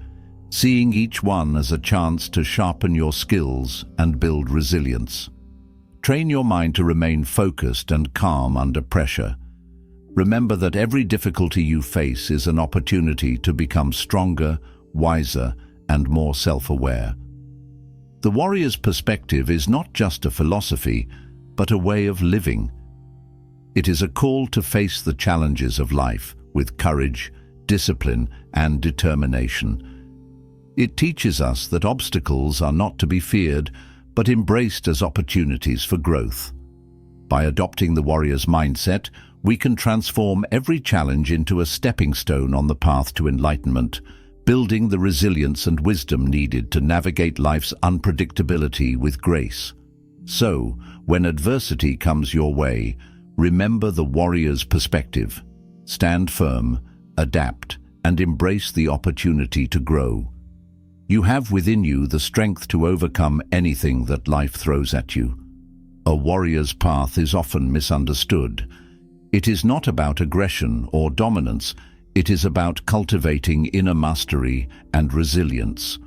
seeing each one as a chance to sharpen your skills and build resilience. Train your mind to remain focused and calm under pressure. Remember that every difficulty you face is an opportunity to become stronger, wiser, and more self-aware. The warrior's perspective is not just a philosophy, but a way of living. It is a call to face the challenges of life with courage, discipline, and determination. It teaches us that obstacles are not to be feared, but embraced as opportunities for growth. By adopting the warrior's mindset, we can transform every challenge into a stepping stone on the path to enlightenment, building the resilience and wisdom needed to navigate life's unpredictability with grace. So, when adversity comes your way, remember the warrior's perspective. Stand firm, adapt, and embrace the opportunity to grow. You have within you the strength to overcome anything that life throws at you. A warrior's path is often misunderstood. It is not about aggression or dominance. It is about cultivating inner mastery and resilience.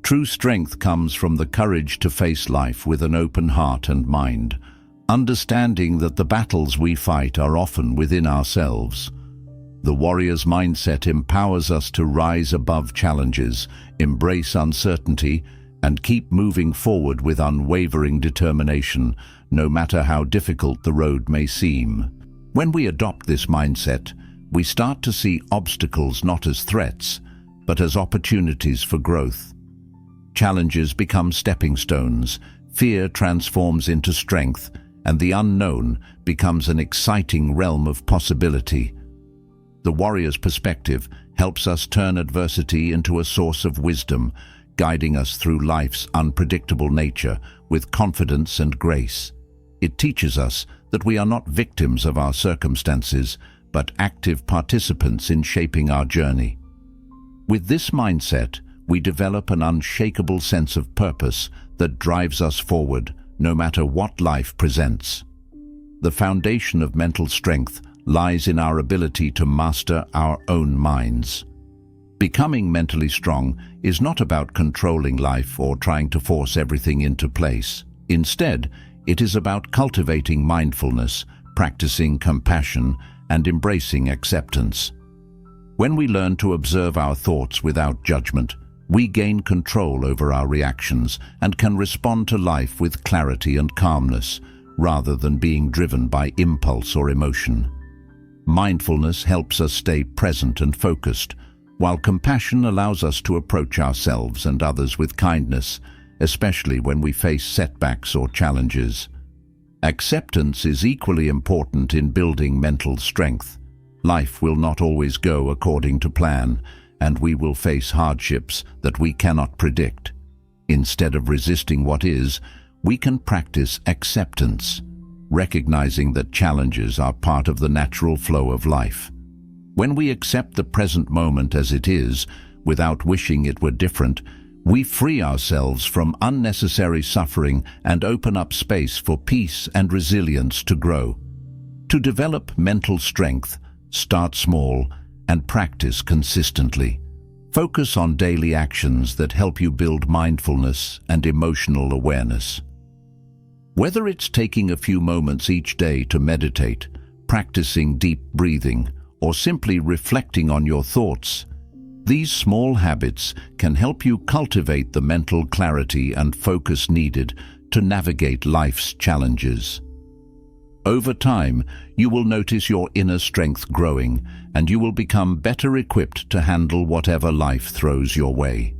True strength comes from the courage to face life with an open heart and mind, understanding that the battles we fight are often within ourselves. The warrior's mindset empowers us to rise above challenges, embrace uncertainty, and keep moving forward with unwavering determination, no matter how difficult the road may seem. When we adopt this mindset, we start to see obstacles not as threats, but as opportunities for growth. Challenges become stepping stones, fear transforms into strength, and the unknown becomes an exciting realm of possibility. The warrior's perspective helps us turn adversity into a source of wisdom, guiding us through life's unpredictable nature with confidence and grace. It teaches us that we are not victims of our circumstances, but active participants in shaping our journey. With this mindset, we develop an unshakable sense of purpose that drives us forward, no matter what life presents. The foundation of mental strength lies in our ability to master our own minds. Becoming mentally strong is not about controlling life or trying to force everything into place. Instead, it is about cultivating mindfulness, practicing compassion, and embracing acceptance. When we learn to observe our thoughts without judgment, we gain control over our reactions and can respond to life with clarity and calmness, rather than being driven by impulse or emotion. Mindfulness helps us stay present and focused, while compassion allows us to approach ourselves and others with kindness, especially when we face setbacks or challenges. Acceptance is equally important in building mental strength. Life will not always go according to plan, and we will face hardships that we cannot predict. Instead of resisting what is, we can practice acceptance, recognizing that challenges are part of the natural flow of life. When we accept the present moment as it is, without wishing it were different, we free ourselves from unnecessary suffering and open up space for peace and resilience to grow. To develop mental strength, start small and practice consistently. Focus on daily actions that help you build mindfulness and emotional awareness. Whether it's taking a few moments each day to meditate, practicing deep breathing, or simply reflecting on your thoughts, these small habits can help you cultivate the mental clarity and focus needed to navigate life's challenges. Over time, you will notice your inner strength growing, and you will become better equipped to handle whatever life throws your way.